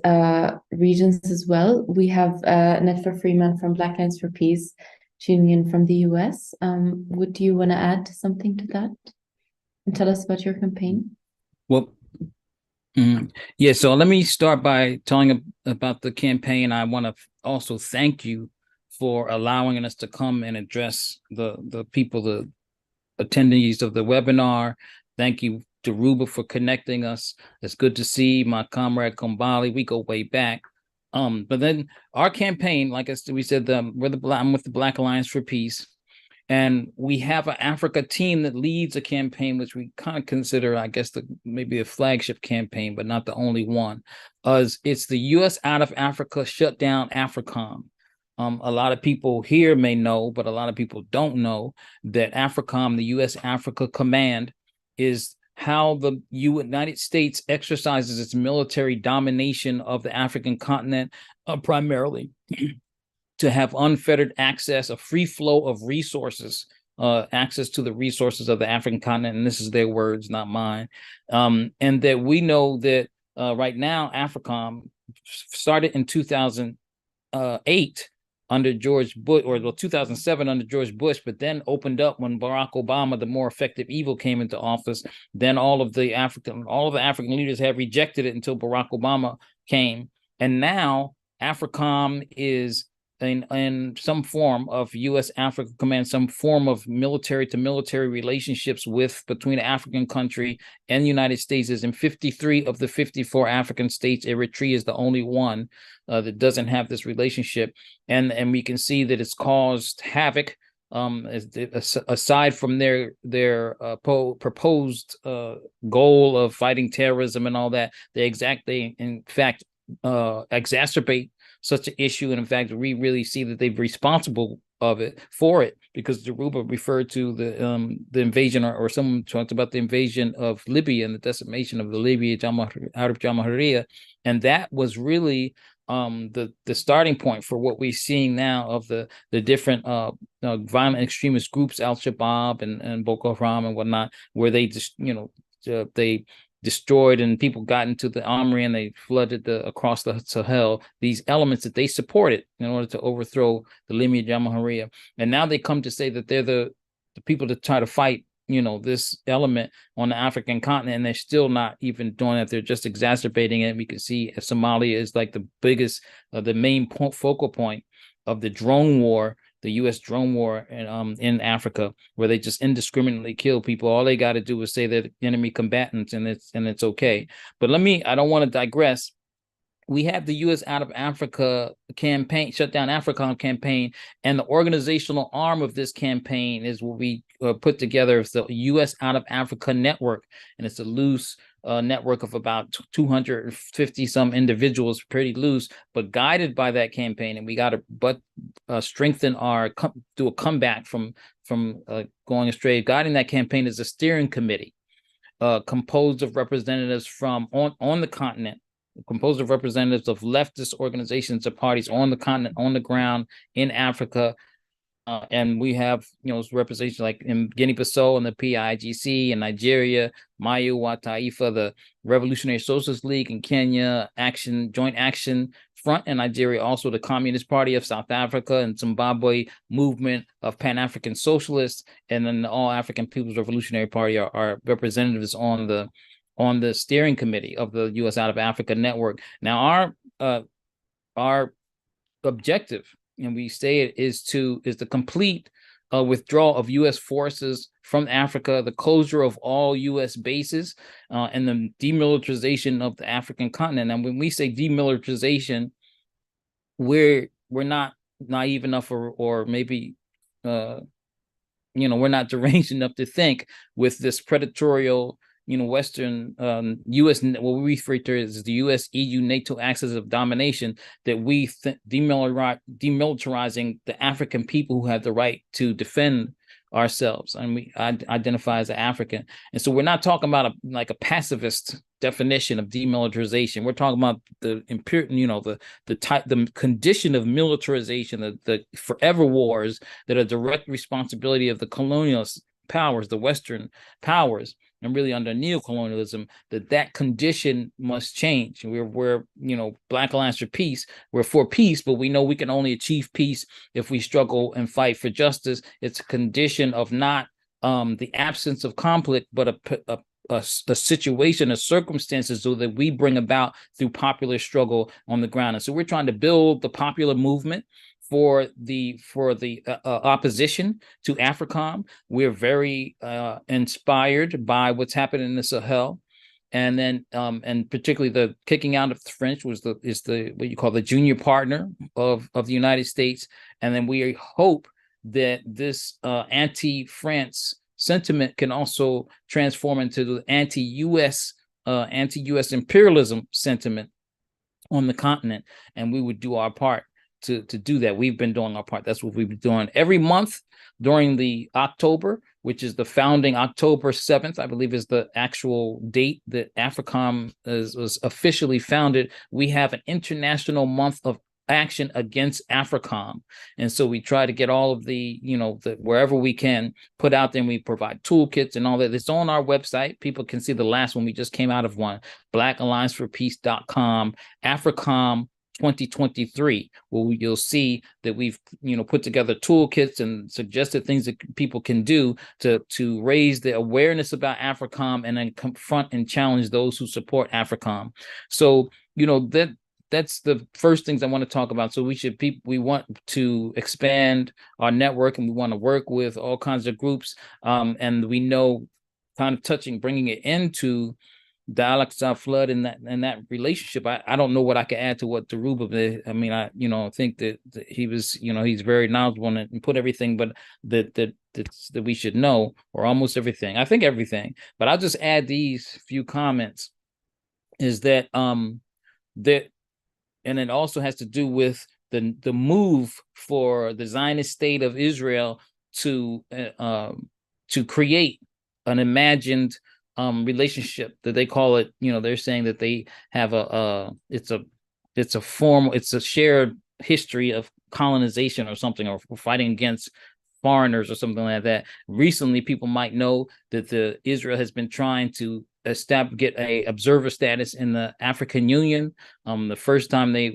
regions as well. We have Netfa Freeman from Black Lines for Peace, Union from the US. Would you want to add something to that and tell us about your campaign? Well, yeah, so let me start by telling about the campaign. I want to also thank you for allowing us to come and address the people, the attendees of the webinar. Thank you, Dhoruba, for connecting us. It's good to see my comrade Kambale. We go way back. But then our campaign, like we said, I'm with the Black Alliance for Peace. And we have an Africa team that leads a campaign, which we kind of consider, I guess, maybe a flagship campaign, but not the only one. It's the U.S. Out of Africa Shutdown AFRICOM. A lot of people here may know, but a lot of people don't know that AFRICOM, the U.S. Africa Command, is how the United States exercises its military domination of the African continent, primarily to have unfettered access, a free flow of resources, access to the resources of the African continent. And this is their words, not mine. And that we know that right now, AFRICOM started in 2008 under George Bush, or 2007 under George Bush, but then opened up when Barack Obama, the more effective evil, came into office. Then all of the African leaders have rejected it until Barack Obama came. And now AFRICOM is in some form of U.S. Africa Command, some form of military to military relationships between the African country and the United States. Is in 53 of the 54 African states. Eritrea is the only one that doesn't have this relationship, and we can see that it's caused havoc. Aside from their proposed goal of fighting terrorism and all that, they in fact exacerbate such an issue. And in fact, we really see that they're responsible for it, because Dhoruba referred to the invasion, or someone talked about the invasion of Libya and the decimation of the Libya out of Jamahiriya. And that was really the starting point for what we're seeing now of the different violent extremist groups, Al-Shabaab and Boko Haram and whatnot, where they just, they destroyed, and people got into the armory and they flooded across the Sahel, these elements that they supported in order to overthrow the Libya Jamahiriya. And now they come to say that they're the people to try to fight, this element on the African continent, and they're still not even doing it. They're just exacerbating it. We can see Somalia is like the biggest, the main focal point of the drone war, the U.S. drone war in Africa, where they just indiscriminately kill people. All they got to do is say they're enemy combatants, and it's okay. But I don't want to digress. We have the U.S. Out of Africa campaign, Shutdown AFRICOM campaign, and the organizational arm of this campaign is what we put together. It's the U.S. Out of Africa Network, and it's a loose network of about 250 some individuals, pretty loose, but guided by that campaign. And we got to strengthen do a comeback from going astray. Guiding that campaign is a steering committee composed of representatives from on the continent, composed of representatives of leftist organizations or parties on the continent, on the ground in Africa. And we have, representation like in Guinea-Bissau and the PIGC, in Nigeria, Mayu wa Taifa, the Revolutionary Socialist League in Kenya, Joint Action Front in Nigeria, also the Communist Party of South Africa and Zimbabwe, Movement of Pan-African Socialists, and then the All-African People's Revolutionary Party are representatives on the steering committee of the U.S. Out of Africa Network. Now, our objective, and we say it, is the complete withdrawal of U.S. forces from Africa, the closure of all U.S. bases, and the demilitarization of the African continent. And when we say demilitarization, we're not naive enough, or maybe we're not deranged enough to think with this predatorial Western U.S. what we refer to as the U.S. EU NATO axis of domination, that we demilitarizing the African people who have the right to defend ourselves, and we identify as an African. And so we're not talking about a pacifist definition of demilitarization. We're talking about the the condition of militarization, the forever wars that are direct responsibility of the colonialist powers, the Western powers, and really under neocolonialism, that condition must change. We're Black Alliance for Peace. We're for peace, but we know we can only achieve peace if we struggle and fight for justice. It's a condition of not the absence of conflict, but a situation, a circumstances, so that we bring about through popular struggle on the ground. And so we're trying to build the popular movement for the opposition to AFRICOM. We're very inspired by what's happening in the Sahel, and then and particularly the kicking out of the French is the what you call the junior partner of the United States. And then we hope that this anti-France sentiment can also transform into the anti-US imperialism sentiment on the continent, and we would do our part to do that. We've been doing our part. That's what we've been doing every month during the October, which is the founding October 7th, I believe is the actual date that AFRICOM was officially founded. We have an international month of action against AFRICOM. And so we try to get all of the wherever we can put out there, and we provide toolkits and all that. It's on our website. People can see the last one. We just came out of one, blackallianceforpeace.com, AFRICOM 2023, where you'll see that we've put together toolkits and suggested things that people can do to raise the awareness about AFRICOM and then confront and challenge those who support AFRICOM. So that's the first things I want to talk about. So we want to expand our network, and we want to work with all kinds of groups, and we know, kind of bringing it into the Al-Aqsa flood and that relationship. I don't know what I can add to what Dhoruba did. I mean, I think that he was, he's very knowledgeable and put everything, but that we should know, or almost everything. I think everything, but I'll just add these few comments. Is that and it also has to do with the move for the Zionist state of Israel to create an imagined relationship that they call it. They're saying that they have it's a shared history of colonization or something, or fighting against foreigners or something like that. Recently, people might know that Israel has been trying to get a observer status in the African Union. The first time a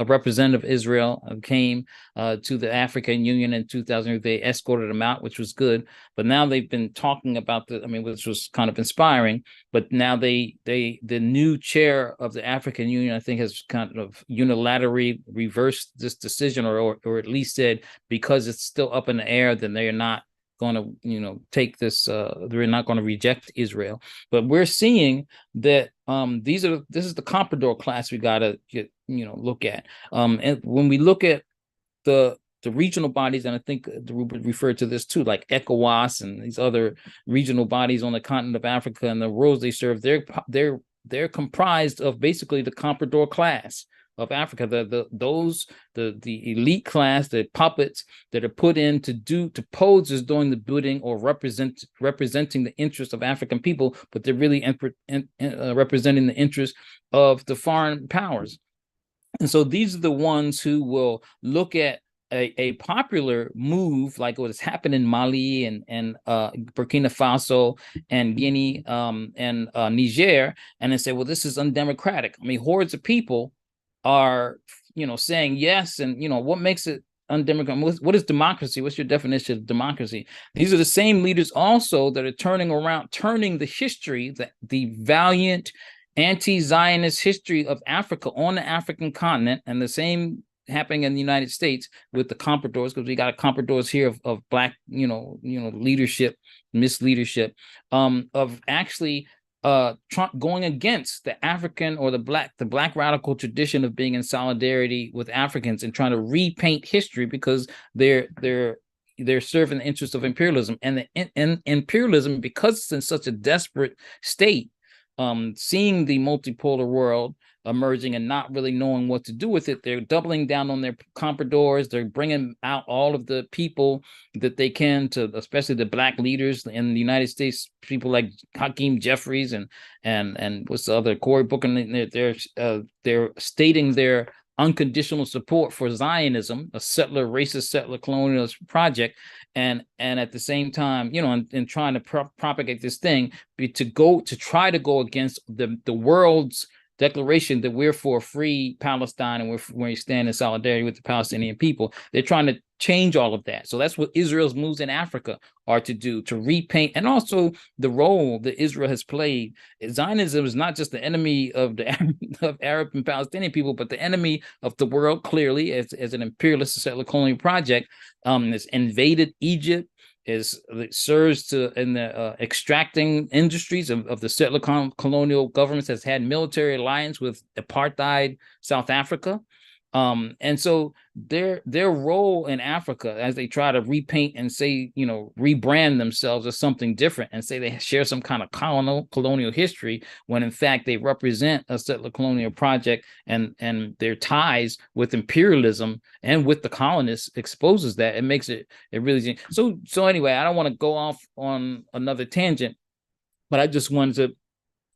representative of Israel came to the African Union in 2000, they escorted him out, which was good. But now they've been talking about which was kind of inspiring. But now the new chair of the African Union, I think, has kind of unilaterally reversed this decision, or at least said, because it's still up in the air, then they're not going to take this, they're not going to reject Israel. But we're seeing that this is the comprador class we got to look at, and when we look at the regional bodies, and I think Dhoruba referred to this too, like ECOWAS and these other regional bodies on the continent of Africa and the roles they serve, they're comprised of basically the comprador class of Africa, the elite class, the puppets that are put in to pose as doing the bidding or representing the interests of African people, but they're really representing the interests of the foreign powers. And so these are the ones who will look at a popular move like what has happened in Mali and Burkina Faso and Guinea and Niger, and then say, well, this is undemocratic. I mean, hordes of people are saying yes, and what makes it undemocratic? What is democracy? What's your definition of democracy? These are the same leaders also that are turning the history, the valiant anti-Zionist history of Africa on the African continent, and the same happening in the United States with the compradors, because we got compradors here of black leadership, misleadership, of actually going against the African or the black radical tradition of being in solidarity with Africans and trying to repaint history, because they're they're serving the interests of imperialism, and imperialism, because it's in such a desperate state, seeing the multipolar world emerging and not really knowing what to do with it, they're doubling down on their compradors. They're bringing out all of the people that they can, to especially the Black leaders in the United States, people like Hakeem Jeffries and what's the other, Cory Booker. They're stating their unconditional support for Zionism, a racist settler colonialist project, and at the same time, and trying to propagate this thing, to try to go against the world's declaration that we're for free Palestine and we stand in solidarity with the Palestinian people. They're trying to change all of that. So that's what Israel's moves in Africa are to do, to repaint, and also the role that Israel has played. Zionism is not just the enemy of of Arab and Palestinian people, but the enemy of the world, clearly, as an imperialist settler colonial project. It's invaded Egypt, serves in the extracting industries of the settler colonial governments, has had military alliance with apartheid South Africa. And so their role in Africa, as they try to repaint and say, rebrand themselves as something different and say they share some kind of colonial history, when in fact they represent a settler colonial project, and their ties with imperialism and with the colonists exposes that. It makes it really so anyway, I don't want to go off on another tangent, but I just wanted to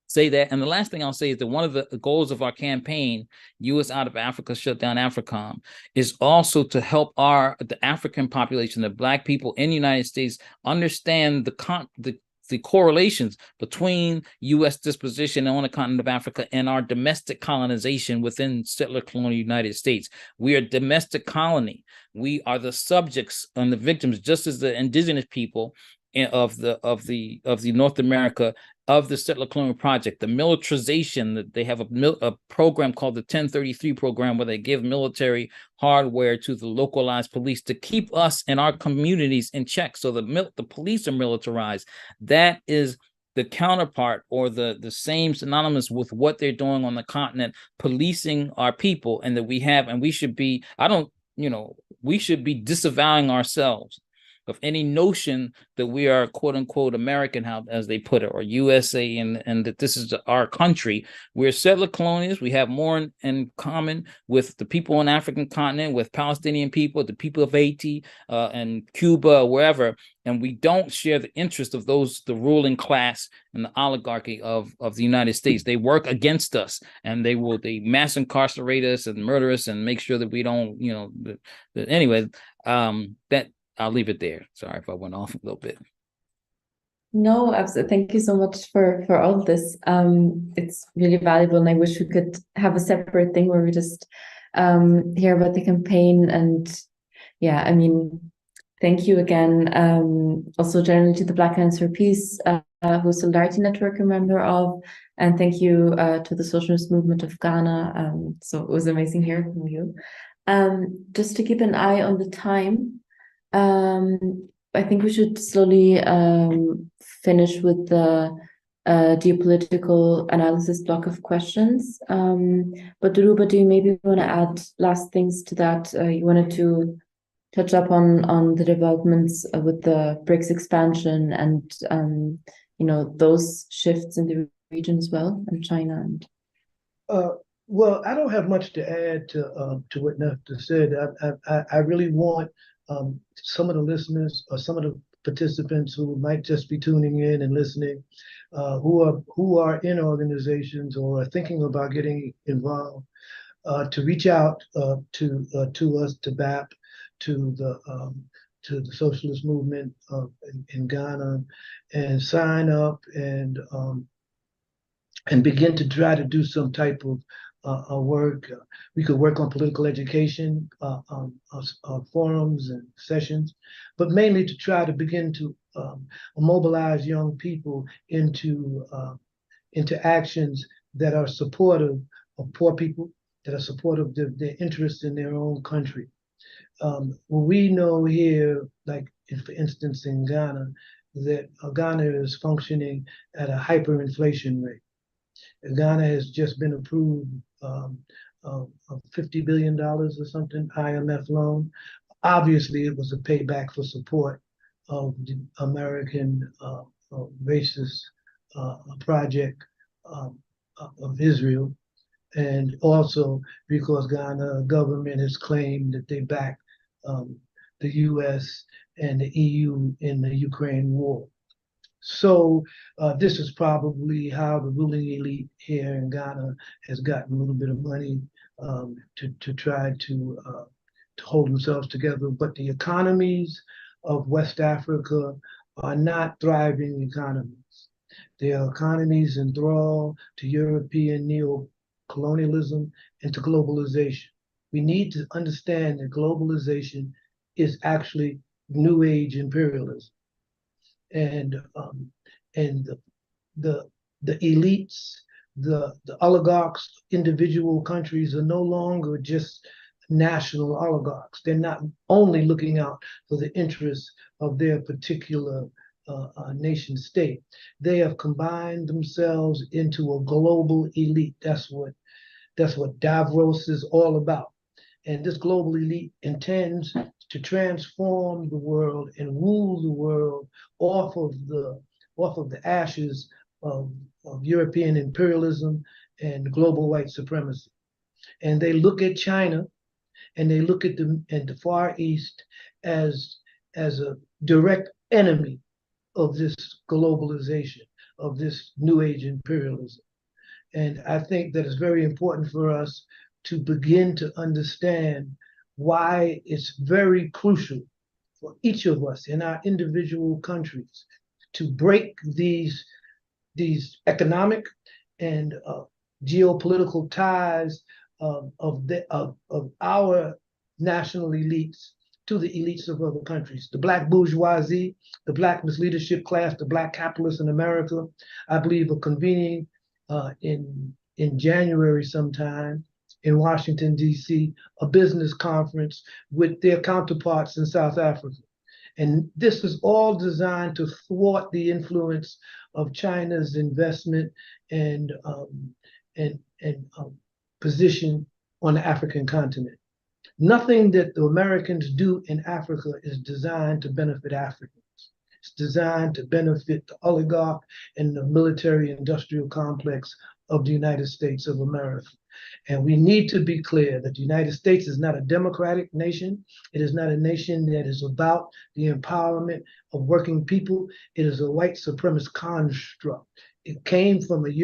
say that. And the last thing I'll say is that one of the goals of our campaign, U.S. Out of Africa, Shut Down AFRICOM, is also to help the African population, the Black people in the United States, understand the correlations between U.S. disposition on the continent of Africa and our domestic colonization within settler colonial United States. We are a domestic colony. We are the subjects and the victims, just as the indigenous people of the North America, of the settler colonial project. The militarization, that they have a program called the 1033 program, where they give military hardware to the localized police to keep us and our communities in check. So the police are militarized. That is the counterpart, or the same synonymous with what they're doing on the continent, policing our people, and that we should be, we should be disavowing ourselves of any notion that we are quote unquote American, as they put it, or USA, and that this is our country. We're settler colonials. We have more in common with the people on the African continent, with Palestinian people, the people of Haiti, and Cuba, wherever. And we don't share the interest of the ruling class and the oligarchy of the United States. They work against us, and they mass incarcerate us and murder us and make sure that we don't, anyway, that I'll leave it there. Sorry if I went off a little bit. No, absolutely. Thank you so much for all of this. It's really valuable, and I wish we could have a separate thing where we just hear about the campaign. And yeah, I mean, thank you again. Also generally to the Black Alliance for Peace, who's Solidarity Network a member of, and thank you to the Socialist Movement of Ghana. So it was amazing hearing from you. Just to keep an eye on the time, I think we should slowly finish with the geopolitical analysis block of questions. But Dhoruba, do you maybe want to add last things to that? You wanted to touch up on the developments with the BRICS expansion and those shifts in the region as well, and China and. Well, I don't have much to add to what Netfa said. I really want some of the listeners or some of the participants who might just be tuning in and listening, who are in organizations or are thinking about getting involved, to reach out to us, to BAP, to the socialist movement in Ghana, and sign up and begin to try to do some type of work. We could work on political education forums and sessions, but mainly to try to begin to mobilize young people into actions that are supportive of poor people, that are supportive of their interests in their own country. We know here, like for instance in Ghana, that Ghana is functioning at a hyperinflation rate. Ghana has just been approved $50 billion or something IMF loan. Obviously, it was a payback for support of the American racist project of Israel, and also because Ghana government has claimed that they back the U.S. and the EU in the Ukraine war. So this is probably how the ruling elite here in Ghana has gotten a little bit of money to try to hold themselves together. But the economies of West Africa are not thriving economies. They are economies in thrall to European neo-colonialism and to globalization. We need to understand that globalization is actually New Age imperialism. And the elites, the oligarchs, individual countries are no longer just national oligarchs. They're not only looking out for the interests of their particular nation state. They have combined themselves into a global elite. That's what Davos is all about. And this global elite intends to transform the world and rule the world off of the ashes of European imperialism and global white supremacy. And they look at China and they look at the Far East as a direct enemy of this globalization, of this New Age imperialism. And I think that it's very important for us to begin to understand why it's very crucial for each of us in our individual countries to break these economic and geopolitical ties of our national elites to the elites of other countries. The Black bourgeoisie, the Black leadership class, the Black capitalists in America, I believe, are convening in January sometime in Washington, D.C., a business conference with their counterparts in South Africa. And this is all designed to thwart the influence of China's investment and position on the African continent. Nothing that the Americans do in Africa is designed to benefit Africans. It's designed to benefit the oligarch and the military-industrial complex of the United States of America. And we need to be clear that the United States is not a democratic nation. It is not a nation that is about the empowerment of working people. It is a white supremacist construct. It came from it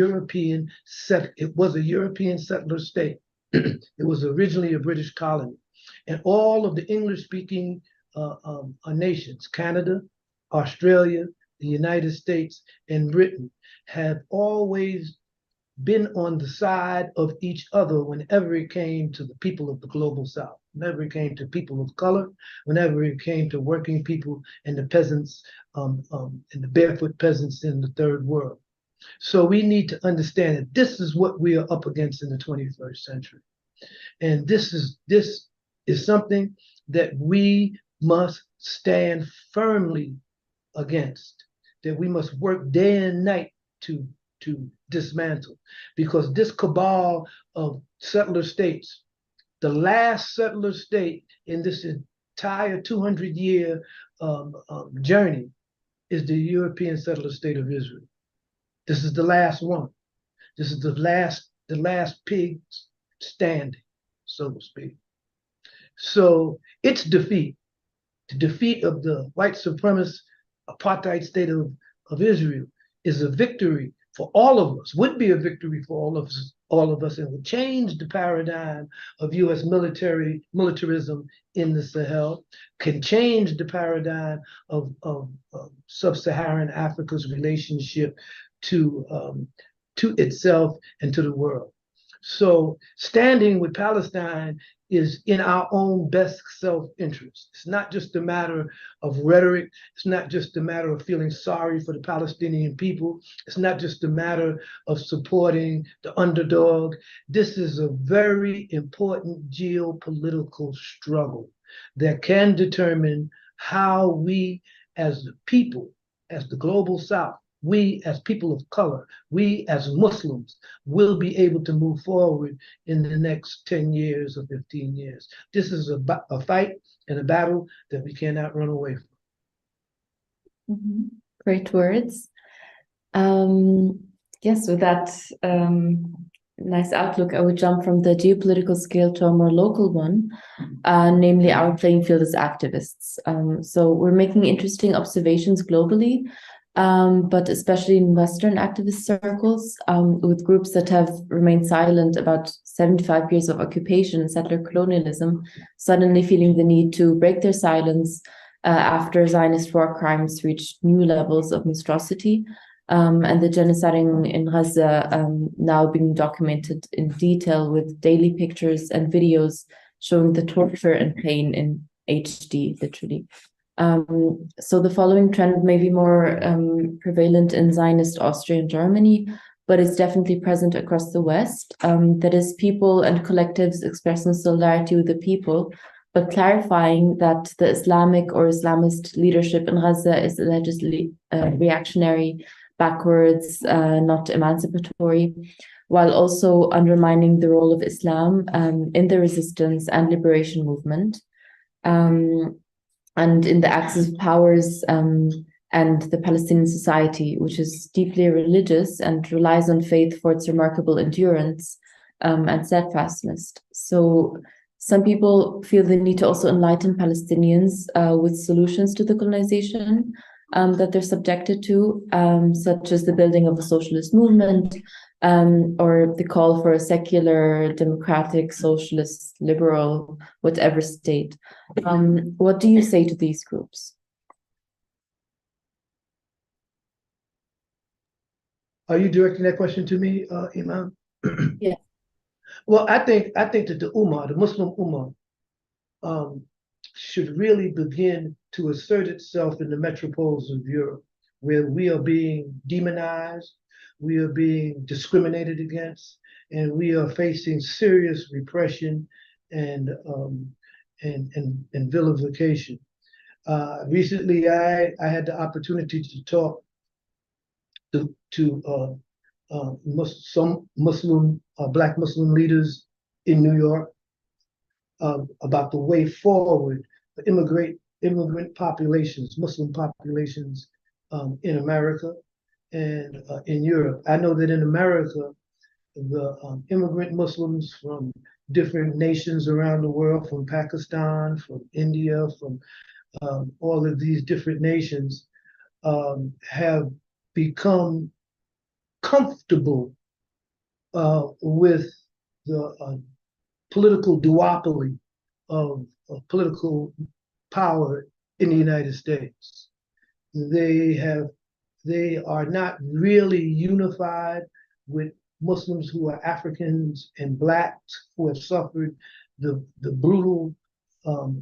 was a European settler state. It was originally a British colony. And all of the English-speaking nations, Canada, Australia, the United States, and Britain, have always been on the side of each other whenever it came to the people of the global South, whenever it came to people of color, whenever it came to working people and the peasants and the barefoot peasants in the third world. So we need to understand that this is what we are up against in the 21st century. And this is something that we must stand firmly against, that we must work day and night to dismantle, because this cabal of settler states, the last settler state in this entire 200-year journey, is the European settler state of Israel. This is the last one. This is the last pig standing, so to speak. So its defeat, the defeat of the white supremacist apartheid state of Israel, is a victory for all of us, would be a victory for all of us, and would change the paradigm of U.S. militarism in the Sahel, can change the paradigm of sub-Saharan Africa's relationship to itself and to the world. So standing with Palestine is in our own best self-interest. It's not just a matter of rhetoric. It's not just a matter of feeling sorry for the Palestinian people. It's not just a matter of supporting the underdog. This is a very important geopolitical struggle that can determine how we as the people, as the global South, we as people of color, we as Muslims will be able to move forward in the next 10 years or 15 years. This is a fight and a battle that we cannot run away from. Mm-hmm. Great words. Yes, with that nice outlook, I would jump from the geopolitical scale to a more local one, namely our playing field as activists. So we're making interesting observations globally, but especially in Western activist circles, with groups that have remained silent about 75 years of occupation and settler colonialism, suddenly feeling the need to break their silence after Zionist war crimes reached new levels of monstrosity. And the genociding in Gaza now being documented in detail with daily pictures and videos showing the torture and pain in HD, literally. So the following trend may be more prevalent in Zionist Austria and Germany, but it's definitely present across the West. That is, people and collectives expressing solidarity with the people, but clarifying that the Islamic or Islamist leadership in Gaza is allegedly reactionary, backwards, not emancipatory, while also undermining the role of Islam in the resistance and liberation movement, and in the axis of powers and the Palestinian society, which is deeply religious and relies on faith for its remarkable endurance and steadfastness. So some people feel the need to also enlighten Palestinians with solutions to the colonization that they're subjected to, such as the building of a socialist movement, or the call for a secular, democratic, socialist, liberal, whatever state. What do you say to these groups? Are you directing that question to me, Imam? Yeah. Well, I think that the Ummah, the Muslim Ummah, should really begin to assert itself in the metropoles of Europe, where we are being demonized, we are being discriminated against, and we are facing serious repression and vilification. Recently, I had the opportunity to talk to some Black Muslim leaders in New York about the way forward for immigrant populations, Muslim populations in America and in Europe. I know that in America, the immigrant Muslims from different nations around the world, from Pakistan, from India, from all of these different nations, have become comfortable with the political duopoly of political power in the United States. They are not really unified with Muslims who are Africans and Blacks who have suffered the brutal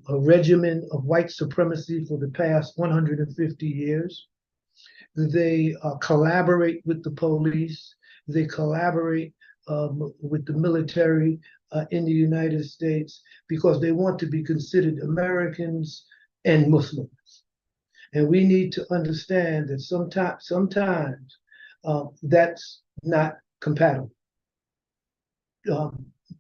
regimen of white supremacy for the past 150 years. They collaborate with the police. They collaborate with the military in the United States because they want to be considered Americans and Muslims. And we need to understand that sometimes that's not compatible.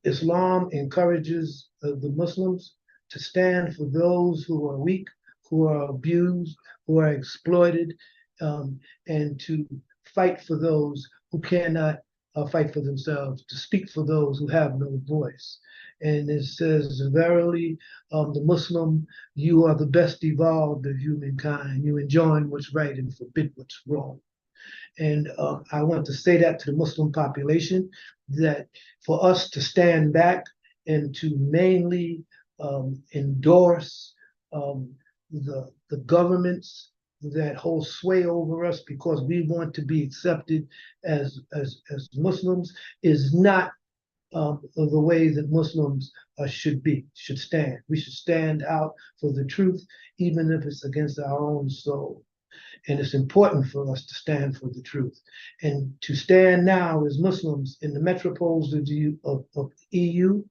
Islam encourages the Muslims to stand for those who are weak, who are abused, who are exploited, and to fight for those who cannot fight for themselves, to speak for those who have no voice. And it says, verily, the Muslim, you are the best evolved of humankind. You enjoin what's right and forbid what's wrong. And I want to say that to the Muslim population, that for us to stand back and to mainly endorse the governments that hold sway over us because we want to be accepted as Muslims is not the way that Muslims should stand. We should stand out for the truth, even if it's against our own soul. And it's important for us to stand for the truth. And to stand now as Muslims in the metropoles of the EU,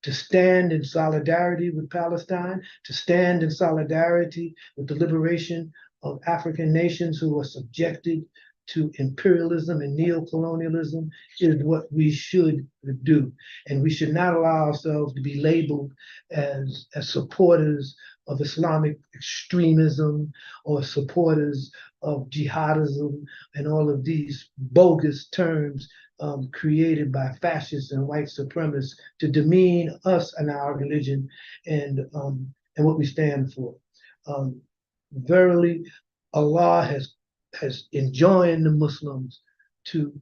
to stand in solidarity with Palestine, to stand in solidarity with the liberation of African nations who are subjected to imperialism and neocolonialism is what we should do. And we should not allow ourselves to be labeled as supporters of Islamic extremism or supporters of jihadism and all of these bogus terms created by fascists and white supremacists to demean us and our religion and what we stand for. Verily, Allah has enjoined the Muslims to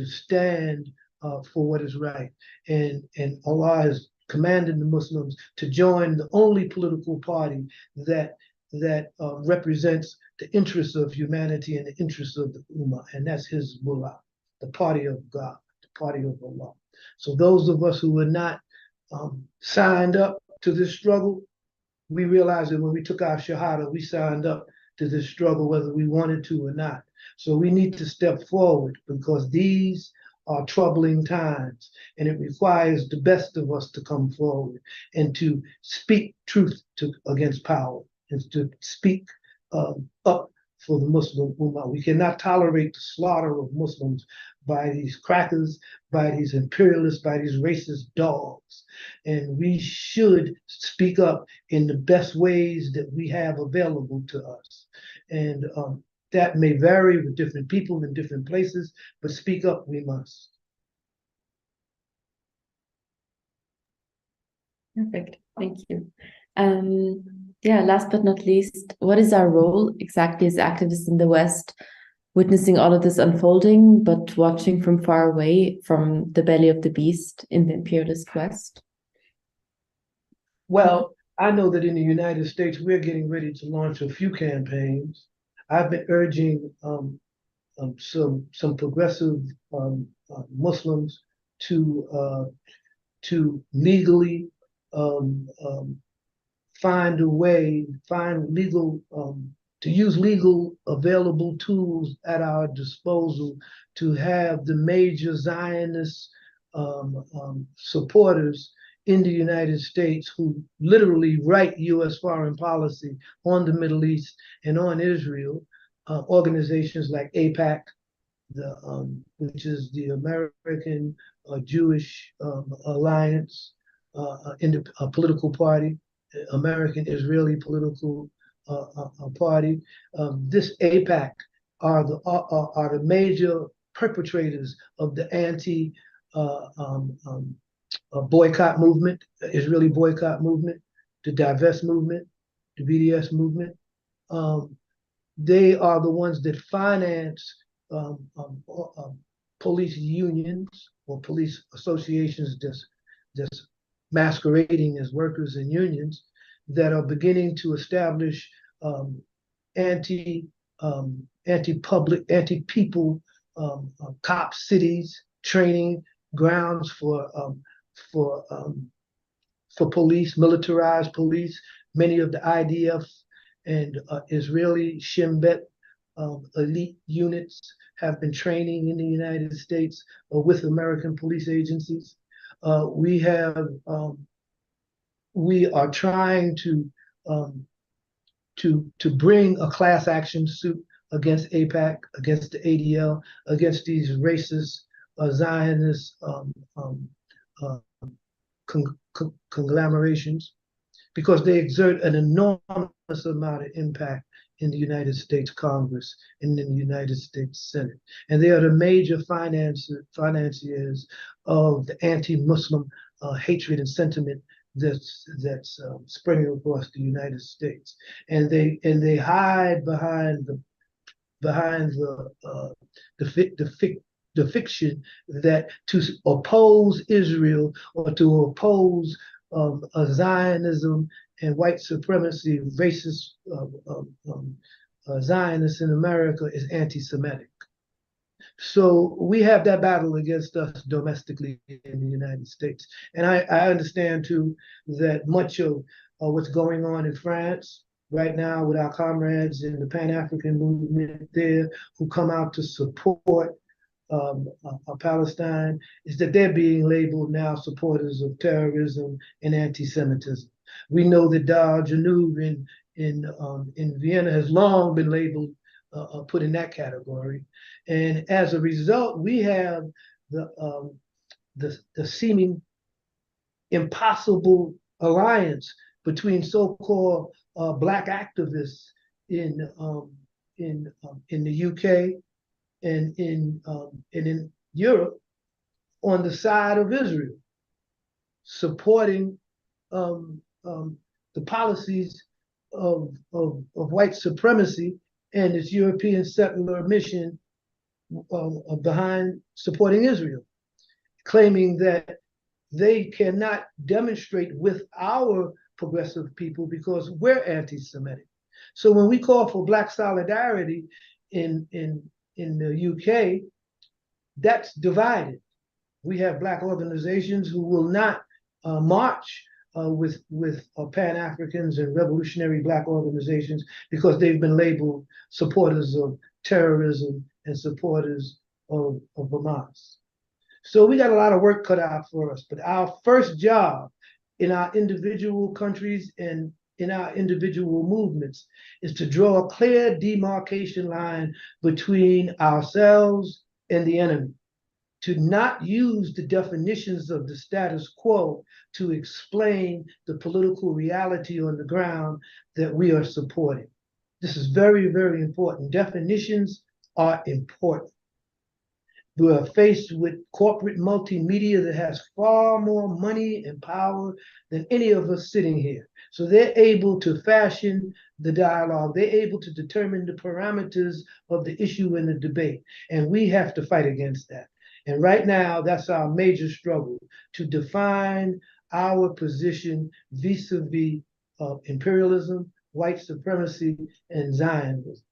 stand for what is right, and Allah has commanded the Muslims to join the only political party that represents the interests of humanity and the interests of the Ummah, and that's Hizbullah, the party of God, the party of Allah. So those of us who were not signed up to this struggle, we realized that when we took our Shahada, we signed up to this struggle whether we wanted to or not. So we need to step forward because these are troubling times, and it requires the best of us to come forward and to speak truth against power and to speak up for the Muslim Ummah. We cannot tolerate the slaughter of Muslims by these crackers, by these imperialists, by these racist dogs. And we should speak up in the best ways that we have available to us. And that may vary with different people in different places, but speak up we must. Perfect, thank you. Yeah, last but not least, what is our role exactly as activists in the West, witnessing all of this unfolding, but watching from far away from the belly of the beast in the imperialist West? Well, I know that in the United States, we're getting ready to launch a few campaigns. I've been urging some progressive Muslims to legally find a way, to use legal available tools at our disposal to have the major Zionist supporters in the United States who literally write U.S. foreign policy on the Middle East and on Israel, organizations like AIPAC, which is the American Jewish Alliance, a political party, American Israeli political party. This AIPAC are the major perpetrators of the anti boycott movement, Israeli boycott movement, the divest movement, the BDS movement. They are the ones that finance police unions or police associations that's masquerading as workers and unions that are beginning to establish anti-public, anti-people cop cities, training grounds for police, militarized police. Many of the IDF and Israeli Shin Bet elite units have been training in the United States with American police agencies. We are trying to bring a class action suit against AIPAC, against the ADL, against these racist Zionist conglomerations, because they exert an enormous amount of impact in the United States Congress and in the United States Senate. And they are the major financiers of the anti-Muslim hatred and sentiment that's spreading across the United States. And they hide behind the fiction that to oppose Israel or to oppose Zionism and white supremacy, racist Zionists in America is anti-Semitic. So we have that battle against us domestically in the United States. And I understand too that much of what's going on in France right now with our comrades in the Pan-African movement there who come out to support Palestine is that they're being labeled now supporters of terrorism and anti-Semitism. We know that Janub in Vienna has long been labeled put in that category. And as a result, we have the seeming impossible alliance between so-called Black activists in the UK and in Europe on the side of Israel, supporting the policies of white supremacy and its European settler mission behind supporting Israel, claiming that they cannot demonstrate with our progressive people because we're anti-Semitic. So when we call for Black solidarity in the UK, that's divided. We have Black organizations who will not march with Pan-Africans and revolutionary Black organizations because they've been labeled supporters of terrorism and supporters of Hamas. So we got a lot of work cut out for us, but our first job in our individual countries and in our individual movements is to draw a clear demarcation line between ourselves and the enemy, to not use the definitions of the status quo to explain the political reality on the ground that we are supporting. This is very, very important. Definitions are important. We are faced with corporate multimedia that has far more money and power than any of us sitting here. So they're able to fashion the dialogue. They're able to determine the parameters of the issue and the debate. And we have to fight against that. And right now, that's our major struggle, to define our position vis-a-vis imperialism, white supremacy, and Zionism.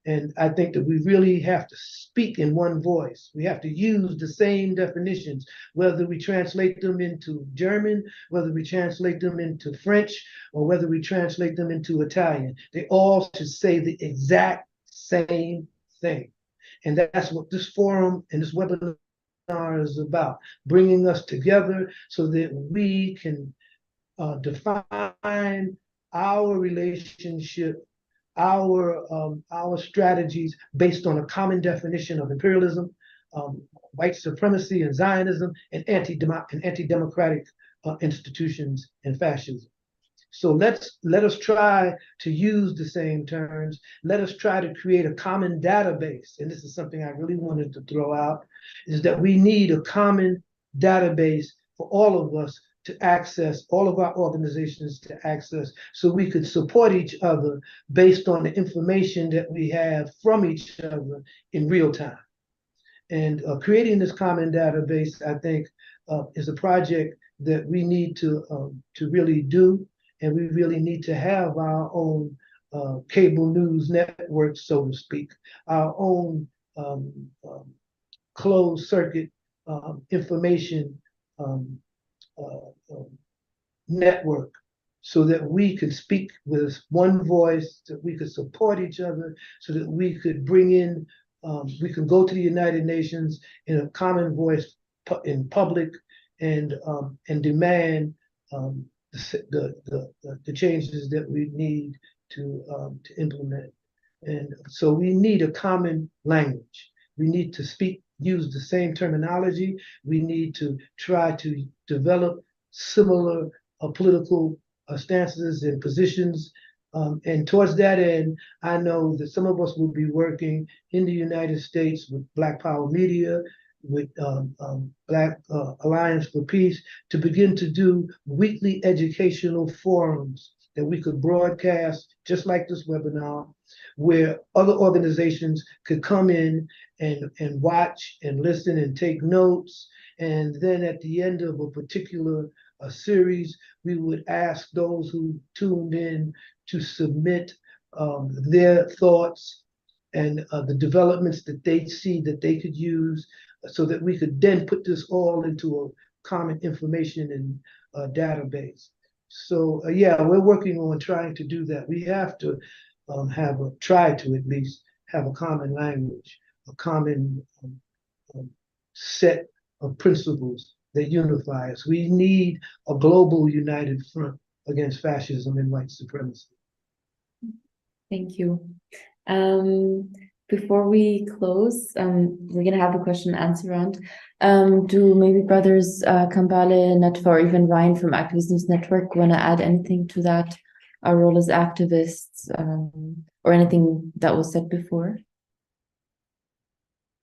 And I think that we really have to speak in one voice. We have to use the same definitions, whether we translate them into German, whether we translate them into French, or whether we translate them into Italian. They all should say the exact same thing. And that's what this forum and this webinar is about, bringing us together so that we can define our relationship, our strategies based on a common definition of imperialism, white supremacy and Zionism, and anti-democratic institutions and fascism. So let us try to use the same terms. Let us try to create a common database. And this is something I really wanted to throw out, is that we need a common database for all of us to access, all of our organizations to access, so we could support each other based on the information that we have from each other in real time. And creating this common database, I think, is a project that we need to really do. And we really need to have our own cable news network, so to speak, our own closed circuit information network, so that we could speak with one voice, that we could support each other, so that we could bring in, we can go to the United Nations in a common voice in public and demand the changes that we need to implement. And so we need a common language. We need to use the same terminology. We need to try to develop similar political stances and positions. And towards that end, I know that some of us will be working in the United States with Black Power Media, with Black Alliance for Peace, to begin to do weekly educational forums that we could broadcast, just like this webinar, where other organizations could come in and watch and listen and take notes. And then at the end of a particular series, we would ask those who tuned in to submit their thoughts and the developments that they see that they could use, so that we could then put this all into a common information and database. So yeah, we're working on trying to do that. We have to try to at least have a common language, a common set of principles that unify us. We need a global united front against fascism and white supremacy. Thank you. before we close, we're gonna have a question and answer round. Do maybe brothers Kambale, Netfa, or even Ryan from Activist News Network want to add anything to that? Our role as activists, or anything that was said before?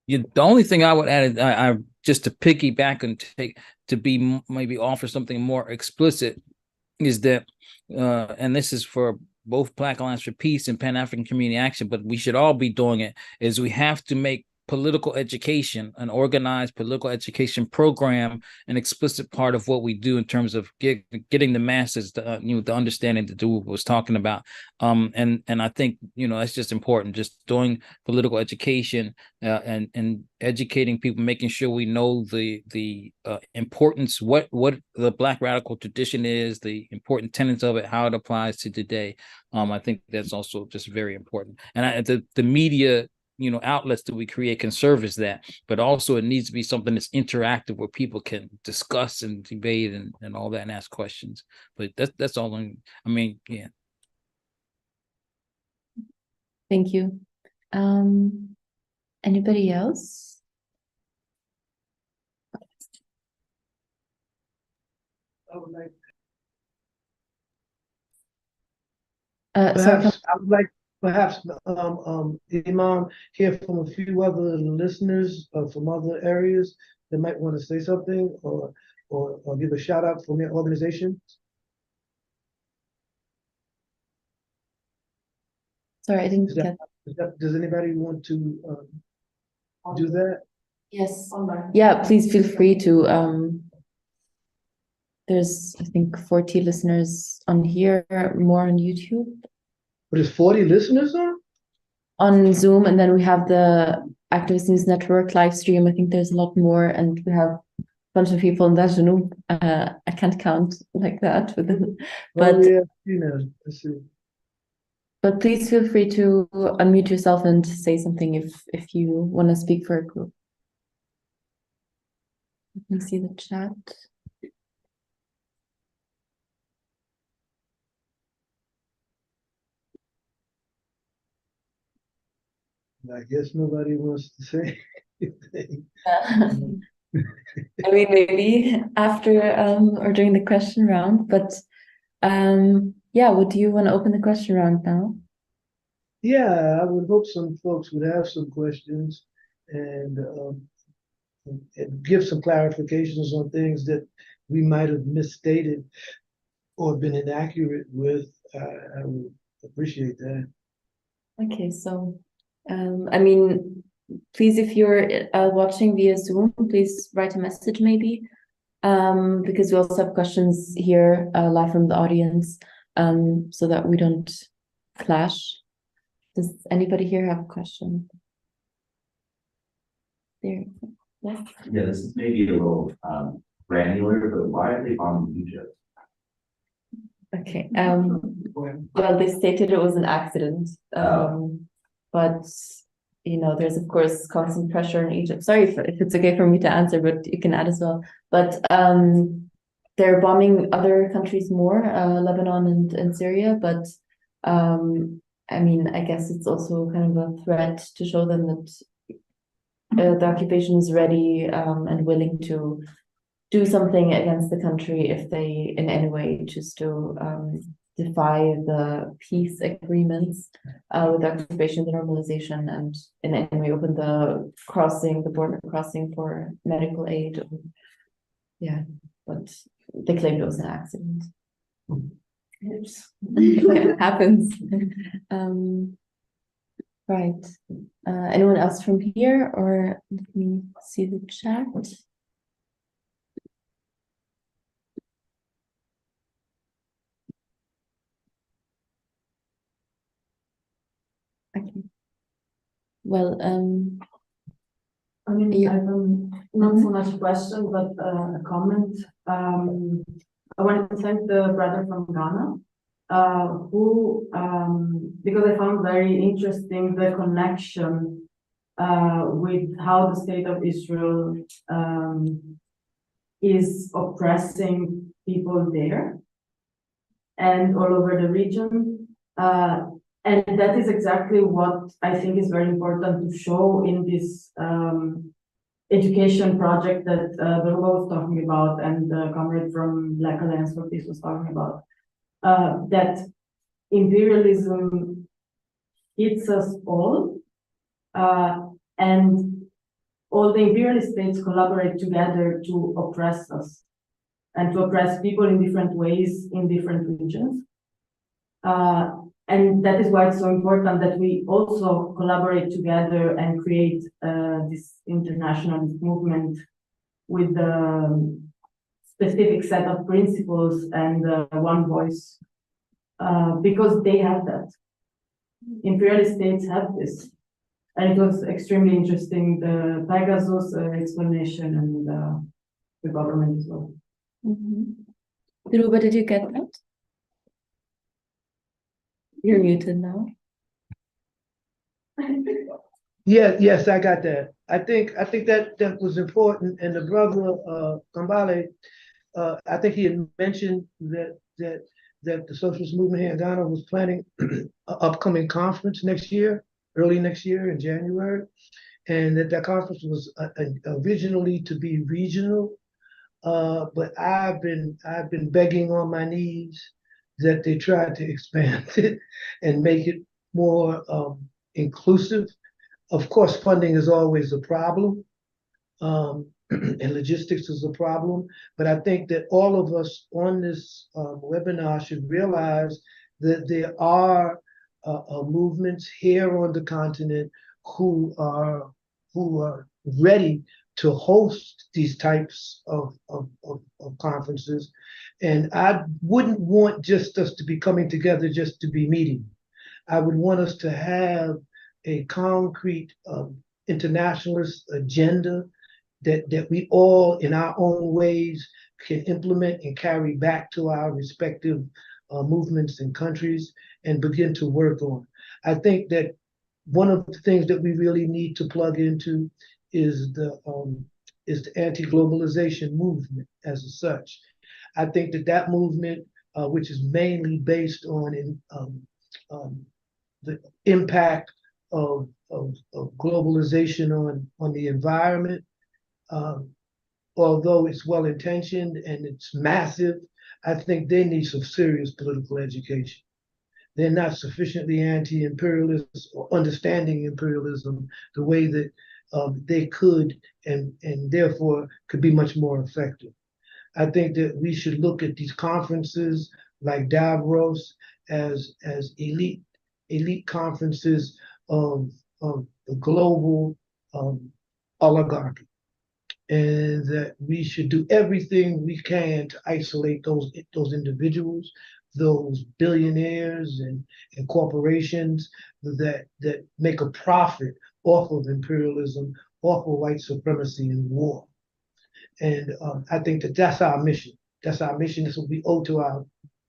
The only thing I would add is I just to piggyback and maybe offer something more explicit is that, and this is for both Black Alliance for Peace and Pan-African Community Action, but we should all be doing it, is we have to make political education, an organized political education program, an explicit part of what we do in terms of getting the masses the understanding that Dhoruba was talking about. And I think, that's just important, just doing political education and educating people, making sure we know the importance, what the Black radical tradition is, the important tenets of it, how it applies to today. I think that's also just very important. And the media outlets that we create can service that, but also it needs to be something that's interactive where people can discuss and debate and all that and ask questions. But that's all. Yeah. Thank you. Anybody else? I would like, Sorry. perhaps, I would like perhaps Imam hear from a few other listeners from other areas that might want to say something or give a shout out from their organization. Sorry, I didn't get that. Does anybody want to do that? Yes. Yeah, please feel free to. There's, I think, 40 listeners on here, more on YouTube. But there's 40 listeners on Zoom, and then we have the Activist News Network live stream. I think there's a lot more, and we have a bunch of people in that Janub. I can't count like that within, but I see. But please feel free to unmute yourself and say something if you want to speak for a group. Let me see the chat. I guess nobody wants to say anything. I mean, maybe after or during the question round, but yeah, would you want to open the question round now? Yeah, I would hope some folks would have some questions and give some clarifications on things that we might have misstated or been inaccurate with. I would appreciate that. Okay, so I mean, please, if you're watching via Zoom, please write a message maybe, because we also have questions here live from the audience, so that we don't clash. Does anybody here have a question? There. Yes. Yeah, this is maybe a little granular, but why are they bombing Egypt? Okay. Well, they stated it was an accident. But you know, there's of course constant pressure in Egypt. Sorry if it's okay for me to answer, but you can add as well. But they're bombing other countries more, Lebanon and Syria. But I mean, I guess it's also kind of a threat to show them that the occupation is ready and willing to do something against the country if they in any way choose to defy the peace agreements with occupation, the normalization, and in any way open the border crossing for medical aid. Yeah, but they claimed it was an accident. It happens. Right. Anyone else from here, or let me see the chat. Okay. Well, I mean, yeah. I have not so much a question, but a comment. I wanted to thank the brother from Ghana, who, because I found very interesting the connection with how the state of Israel is oppressing people there and all over the region. And that is exactly what I think is very important to show in this education project that Dhoruba was talking about and the comrade from Black Alliance for Peace was talking about, that imperialism hits us all, and all the imperialist states collaborate together to oppress us and to oppress people in different ways in different regions. And that is why it's so important that we also collaborate together and create this international movement with the specific set of principles and one voice, because they have that. Imperialist states have this. And it was extremely interesting, the Pegasus explanation and the government as well. Dhoruba, did you get that? You're muted now. Yes, I got that. I think that was important. And the brother Kambale, I think he had mentioned that the socialist movement here in Ghana was planning an upcoming conference next year, early next year in January, and that conference was originally to be regional, but I've been begging on my knees that they try to expand it and make it more inclusive. Of course, funding is always a problem, and logistics is a problem, but I think that all of us on this webinar should realize that there are movements here on the continent who are ready to host these types of conferences. And I wouldn't want just us to be coming together just to be meeting. I would want us to have a concrete internationalist agenda that we all in our own ways can implement and carry back to our respective movements and countries and begin to work on. I think that one of the things that we really need to plug into is the anti-globalization movement as such. I think that movement, which is mainly based on the impact of globalization on the environment, although it's well-intentioned and it's massive, I think they need some serious political education. They're not sufficiently anti-imperialist or understanding imperialism the way that they could and therefore could be much more effective. I think that we should look at these conferences like Davos as elite conferences of the global oligarchy, and that we should do everything we can to isolate those individuals, those billionaires and corporations that make a profit off of imperialism, off of white supremacy and war. And I think that's our mission. That's our mission. This is what we owe to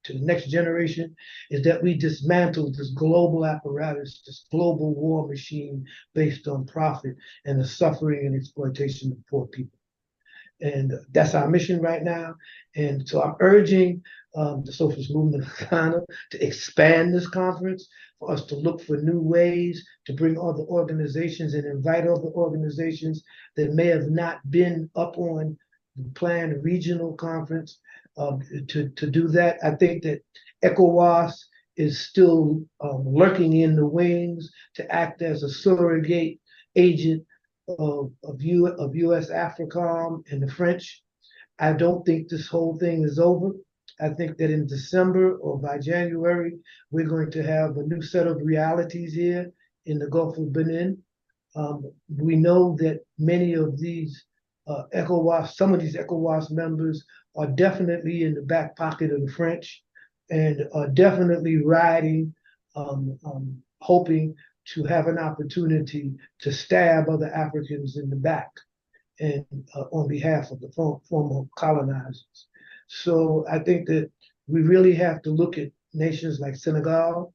the next generation, is that we dismantle this global apparatus, this global war machine based on profit and the suffering and exploitation of poor people. And that's our mission right now. And so I'm urging the socialist movement of Ghana to expand this conference, for us to look for new ways to bring other organizations and invite other organizations that may have not been up on the planned regional conference to do that. I think that ECOWAS is still lurking in the wings to act as a surrogate agent of US AFRICOM and the French. I don't think this whole thing is over. I think that in December or by January, we're going to have a new set of realities here in the Gulf of Benin. We know that many of these some of these ECOWAS members are definitely in the back pocket of the French and are definitely riding, hoping to have an opportunity to stab other Africans in the back and on behalf of the former colonizers. So I think that we really have to look at nations like Senegal,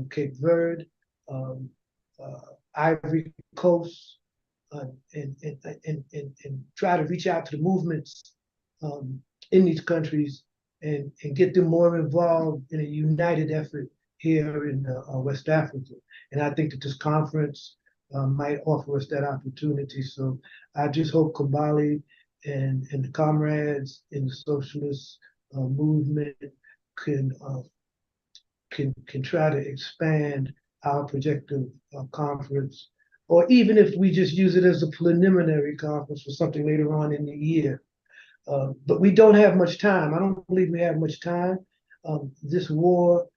Cape Verde, Ivory Coast, and try to reach out to the movements in these countries and get them more involved in a united effort here in West Africa. And I think that this conference might offer us that opportunity. So I just hope Kambale and the comrades in the socialist movement can try to expand our projective conference, or even if we just use it as a preliminary conference for something later on in the year. But we don't have much time. I don't believe we have much time. This war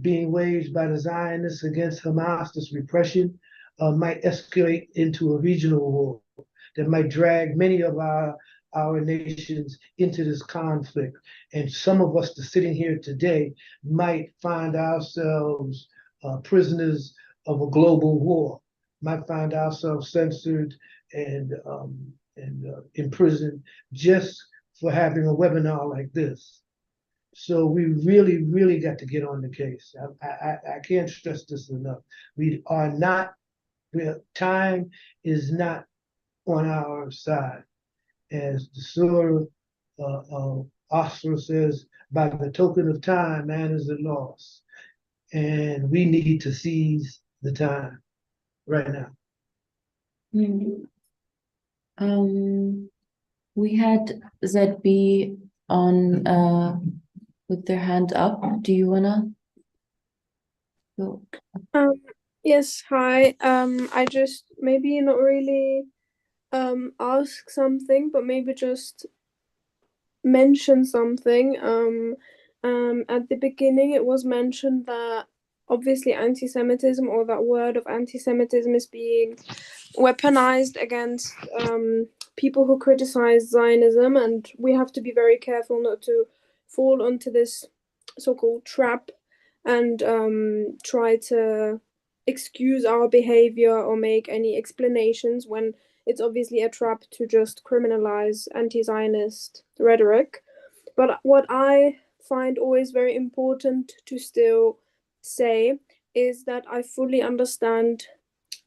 being waged by the Zionists against Hamas, this repression, might escalate into a regional war that might drag many of our nations into this conflict. And some of us that's sitting here today might find ourselves prisoners of a global war, might find ourselves censored and imprisoned just for having a webinar like this. So we really, really got to get on the case. I can't stress this enough. Time is not on our side. As the Surah Al-Aqsa says, by the token of time, man is at loss. And we need to seize the time right now. We had ZB on with their hand up. Do you wanna go? Yes, hi. I just maybe not really ask something, but maybe just mention something. At the beginning it was mentioned that obviously anti-Semitism, or that word of anti-Semitism, is being weaponized against people who criticize Zionism, and we have to be very careful not to fall onto this so-called trap and try to excuse our behavior or make any explanations when it's obviously a trap to just criminalize anti-Zionist rhetoric. But what I find always very important to still say is that I fully understand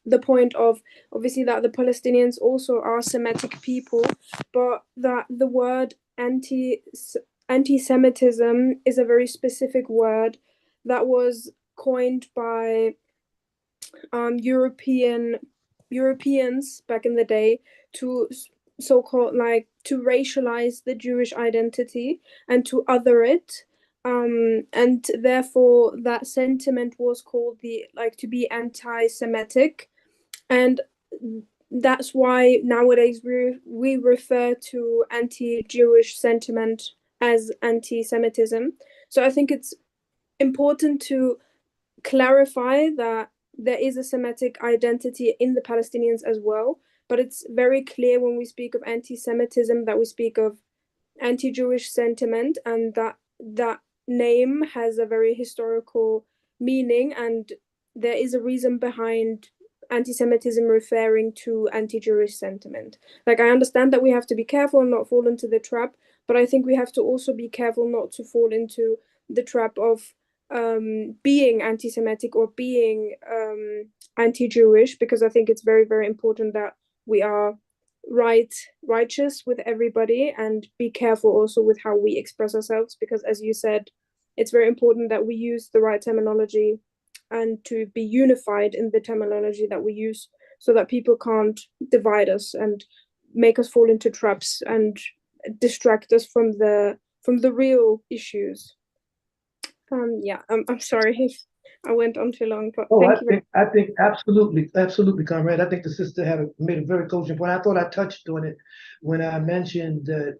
the point of obviously that the Palestinians also are Semitic people, but that the word anti-Semitism is a very specific word that was coined by Europeans back in the day to so-called to racialize the Jewish identity and to other it, and therefore that sentiment was called to be anti-Semitic, and that's why nowadays we refer to anti-Jewish sentiment as anti-Semitism. So I think it's important to clarify that there is a Semitic identity in the Palestinians as well, but it's very clear when we speak of anti-Semitism that we speak of anti-Jewish sentiment, and that name has a very historical meaning, and there is a reason behind anti-Semitism referring to anti-Jewish sentiment. I understand that we have to be careful and not fall into the trap, but I think we have to also be careful not to fall into the trap of being anti-Semitic or being anti-Jewish, because I think it's very, very important that we are righteous with everybody and be careful also with how we express ourselves, because as you said, it's very important that we use the right terminology and to be unified in the terminology that we use, so that people can't divide us and make us fall into traps and distract us from the real issues. I'm sorry if I went on too long, but I think absolutely, comrade. I think the sister made a very cogent point. I thought I touched on it when I mentioned that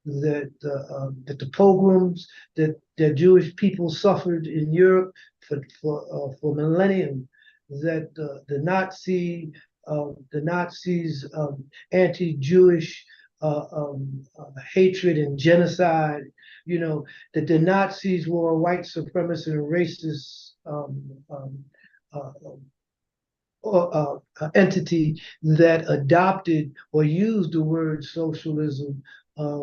that the pogroms that Jewish people suffered in Europe for millennium, that the Nazis anti-Jewish hatred and genocide, that the Nazis were a white supremacist and racist entity that adopted or used the word socialism,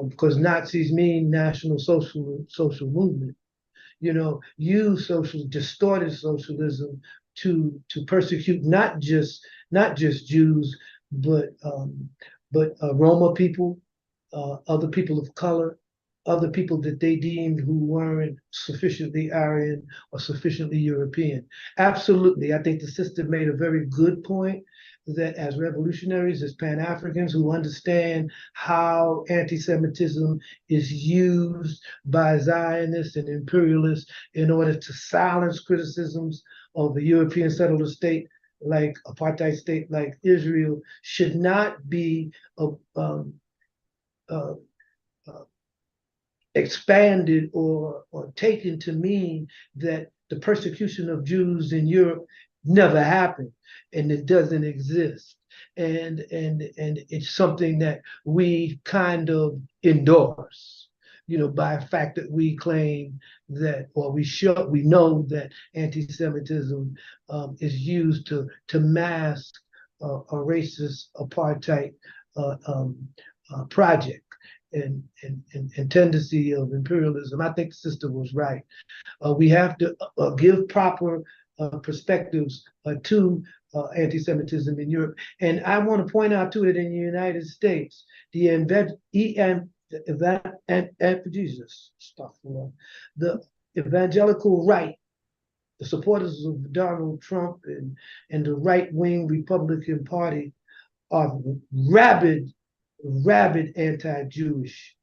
because Nazis mean National Social Movement, use distorted socialism to persecute not just Jews, but Roma people, other people of color, other people that they deemed who weren't sufficiently Aryan or sufficiently European. Absolutely, I think the sister made a very good point that as revolutionaries, as Pan-Africans who understand how anti-Semitism is used by Zionists and imperialists in order to silence criticisms of a European settler state like apartheid state like Israel should not be expanded or taken to mean that the persecution of Jews in Europe never happened and it doesn't exist. And it's something that we kind of endorse, by the fact that we claim that, or we know that anti-Semitism is used to mask a racist apartheid project and tendency of imperialism. I think the sister was right. We have to give proper perspectives to anti-Semitism in Europe. And I want to point out too that in the United States, the evangelical right, the supporters of Donald Trump and the right-wing Republican Party are rabid anti-Jewish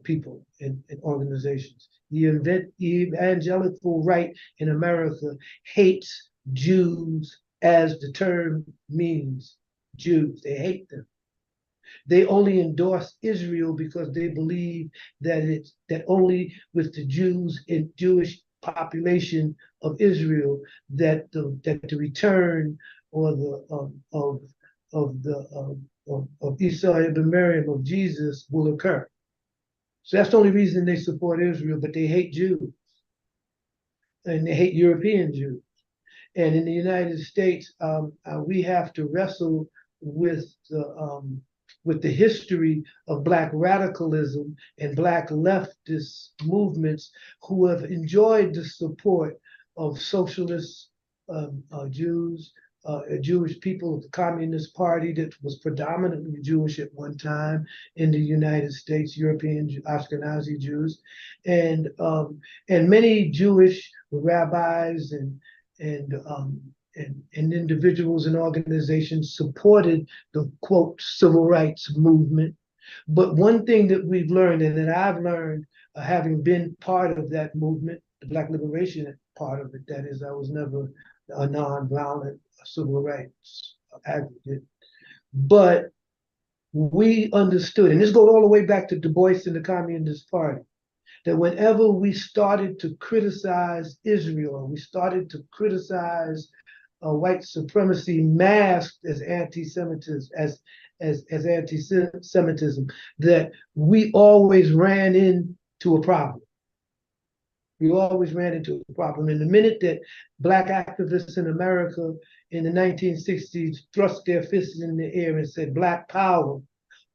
people and organizations. The evangelical right in America hates Jews as the term means, Jews. They hate them. They only endorse Israel because they believe that only with the Jews and Jewish population of Israel that the return or of Esau ibn Maryam, of Jesus, will occur. So that's the only reason they support Israel, but they hate Jews. And they hate European Jews. And in the United States, we have to wrestle with the history of Black radicalism and Black leftist movements who have enjoyed the support of socialist Jews, Jewish people, the Communist Party that was predominantly Jewish at one time in the United States, European Ashkenazi Jews, and many Jewish rabbis and individuals and organizations supported the, quote, civil rights movement. But one thing that we've learned, and that I've learned having been part of that movement, the Black liberation part of it, that is, I was never a nonviolent civil rights advocate, but we understood, and this goes all the way back to Du Bois and the Communist Party, that whenever we started to criticize Israel, we started to criticize white supremacy masked as anti-Semitism, as anti-Semitism, that we always ran into a problem. We always ran into a problem. And the minute that Black activists in America in the 1960s thrust their fists in the air and said Black power,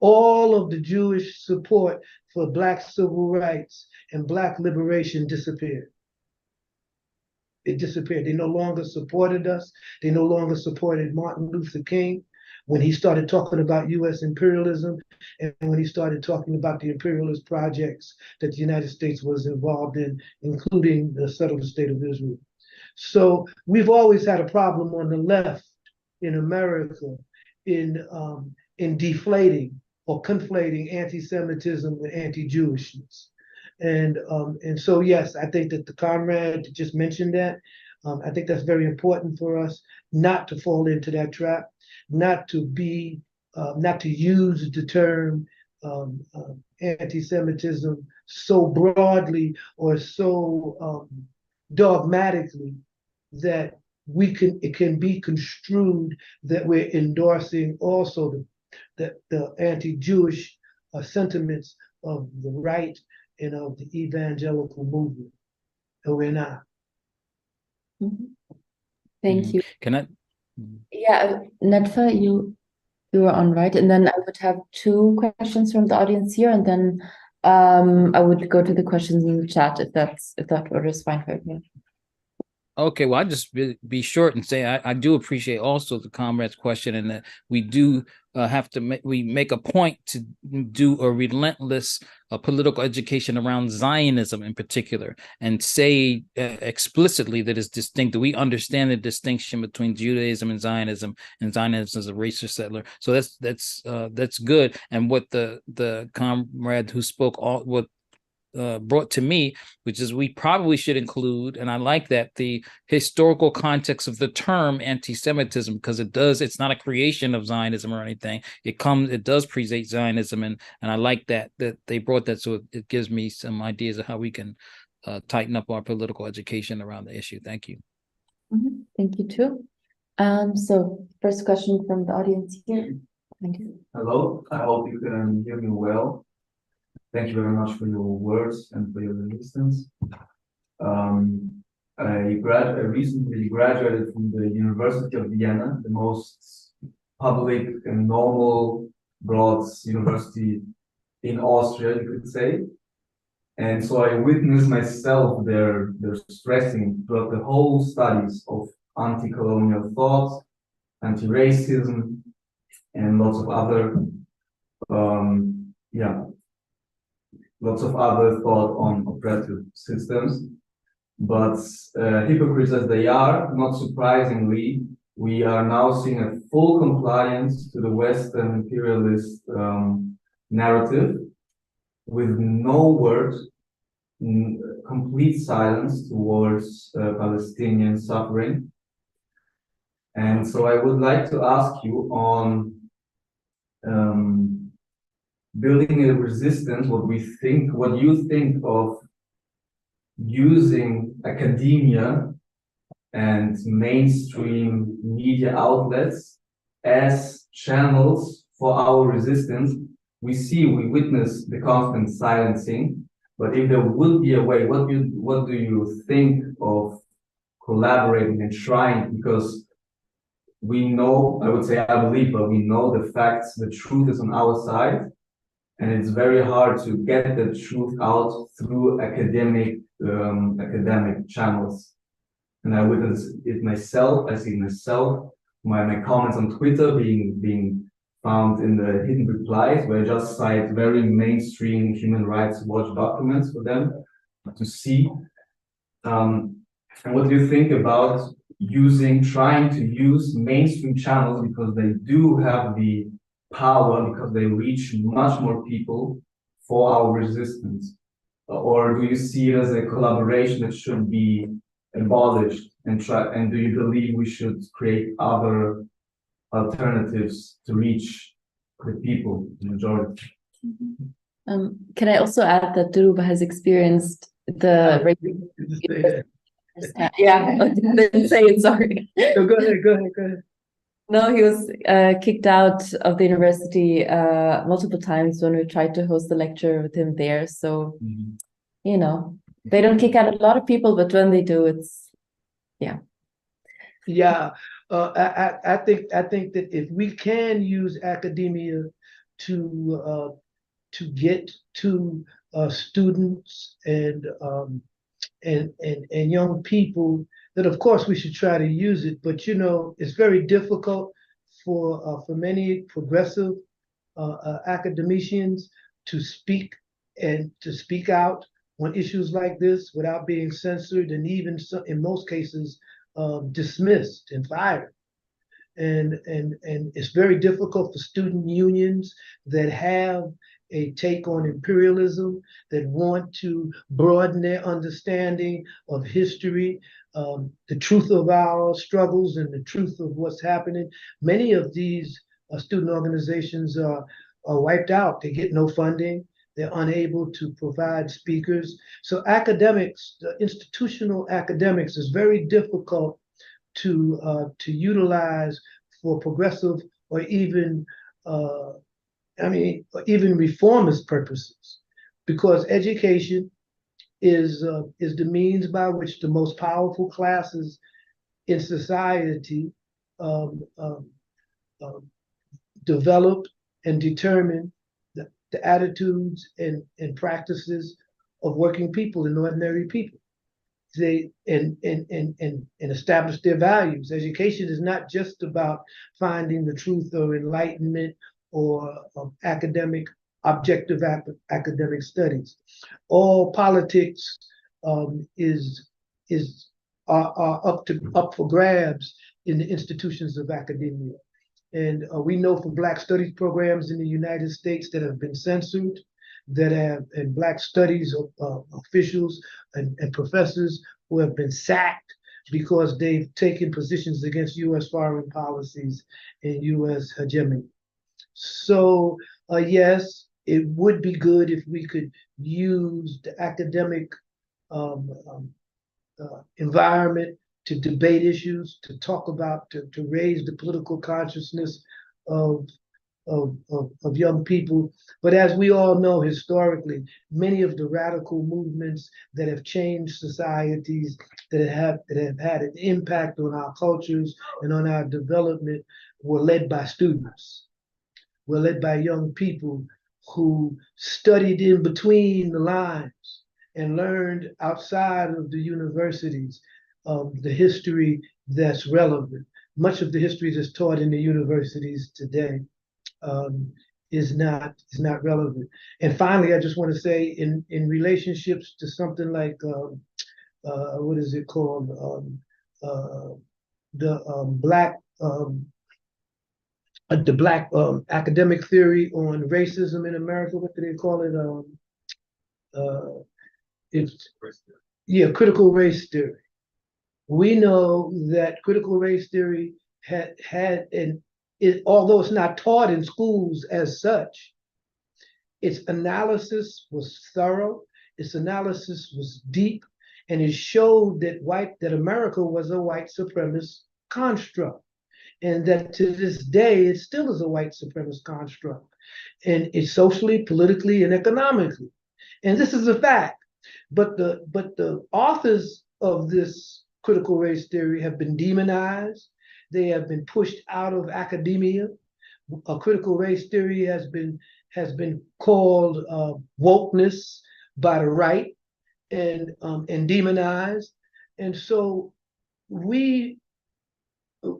all of the Jewish support for Black civil rights and Black liberation disappeared. It disappeared. They no longer supported us. They no longer supported Martin Luther King when he started talking about US imperialism and when he started talking about the imperialist projects that the United States was involved in, including the settled state of Israel. So we've always had a problem on the left in America in deflating or conflating anti-Semitism with anti-Jewishness. And so, yes, I think that the comrade just mentioned that. I think that's very important for us not to fall into that trap, not to use the term anti-Semitism so broadly or so dogmatically that it can be construed that we're endorsing also the anti-Jewish sentiments of the right and of the evangelical movement, and we're not. Thank you. Can I? Yeah, Netfa, you were on, right? And then I would have two questions from the audience here, and then I would go to the questions in the chat if that order is fine for you. Okay, well, I just be short and say I do appreciate also the comrade's question, and that we do have to make a point to do a relentless political education around Zionism in particular, and say explicitly that it's distinct. That we understand the distinction between Judaism and Zionism as a racist settler. So that's good. And what the comrade who spoke brought to me, which is we probably should include, and I like that, the historical context of the term anti-Semitism, because it's not a creation of Zionism or anything. It does predate Zionism, and I like that they brought that, so it gives me some ideas of how we can tighten up our political education around the issue. Thank you. Mm-hmm. Thank you too. So first question from the audience here. Thank you. Hello, I hope you can hear me well. Thank you very much for your words and for your resistance. I recently graduated from the University of Vienna, the most public and normal broad university in Austria, you could say. And so I witnessed myself their stressing throughout the whole studies of anti-colonial thought, anti-racism, and lots of other thought on oppressive systems. But hypocrites as they are, not surprisingly, we are now seeing a full compliance to the Western imperialist narrative, with no word, complete silence towards Palestinian suffering. And so I would like to ask you on building a resistance, what you think of using academia and mainstream media outlets as channels for our resistance. We witness the constant silencing, but if there would be a way, what do you think of collaborating and trying? Because we know, I would say I believe, but we know the facts, the truth is on our side, and it's very hard to get the truth out through academic channels. And I witness it myself. I see it myself. My comments on Twitter being found in the hidden replies, where I just cite very mainstream Human Rights Watch documents for them to see. And what do you think about trying to use mainstream channels, because they do have the power, because they reach much more people for our resistance? Or do you see it as a collaboration that should be abolished, and do you believe we should create other alternatives to reach the people, the majority? Can I also add that Dhoruba has experienced the yeah, I didn't say it, sorry. No, go ahead. No, he was kicked out of the university multiple times when we tried to host a lecture with him there. So, you know, they don't kick out a lot of people, but when they do, it's, yeah. Yeah, I think that if we can use academia to get to students and young people, that of course we should try to use it. But you know, it's very difficult for many progressive academicians to speak out on issues like this without being censored, and even in most cases dismissed and fired. And it's very difficult for student unions that have a take on imperialism, that want to broaden their understanding of history, the truth of our struggles and the truth of what's happening. Many of these student organizations are wiped out. They get no funding. They're unable to provide speakers. So academics, the institutional academics, is very difficult to utilize for progressive or even even reformist purposes, because education is the means by which the most powerful classes in society develop and determine the attitudes and practices of working people and ordinary people. establish their values. Education is not just about finding the truth or enlightenment or objective academic studies. All politics are up for grabs in the institutions of academia. And we know from Black studies programs in the United States that have been censored, and Black studies officials and professors who have been sacked because they've taken positions against U.S. foreign policies and U.S. hegemony. So yes, it would be good if we could use the academic environment to debate issues, to talk about, to raise the political consciousness of young people. But as we all know historically, many of the radical movements that have changed societies, that have had an impact on our cultures and on our development, were led by students, were led by young people who studied in between the lines and learned outside of the universities the history that's relevant. Much of the history that's taught in the universities today is not relevant. And finally, I just want to say, in relationships to something like what is it called, the Black academic theory on racism in America. What do they call it? Critical race theory. We know that critical race theory although it's not taught in schools as such, its analysis was thorough, its analysis was deep, and it showed that America was a white supremacist construct, and that to this day it still is a white supremacist construct, and it's socially, politically, and economically. And this is a fact. But the authors of this critical race theory have been demonized. They have been pushed out of academia. A critical race theory has been called wokeness by the right and demonized. And so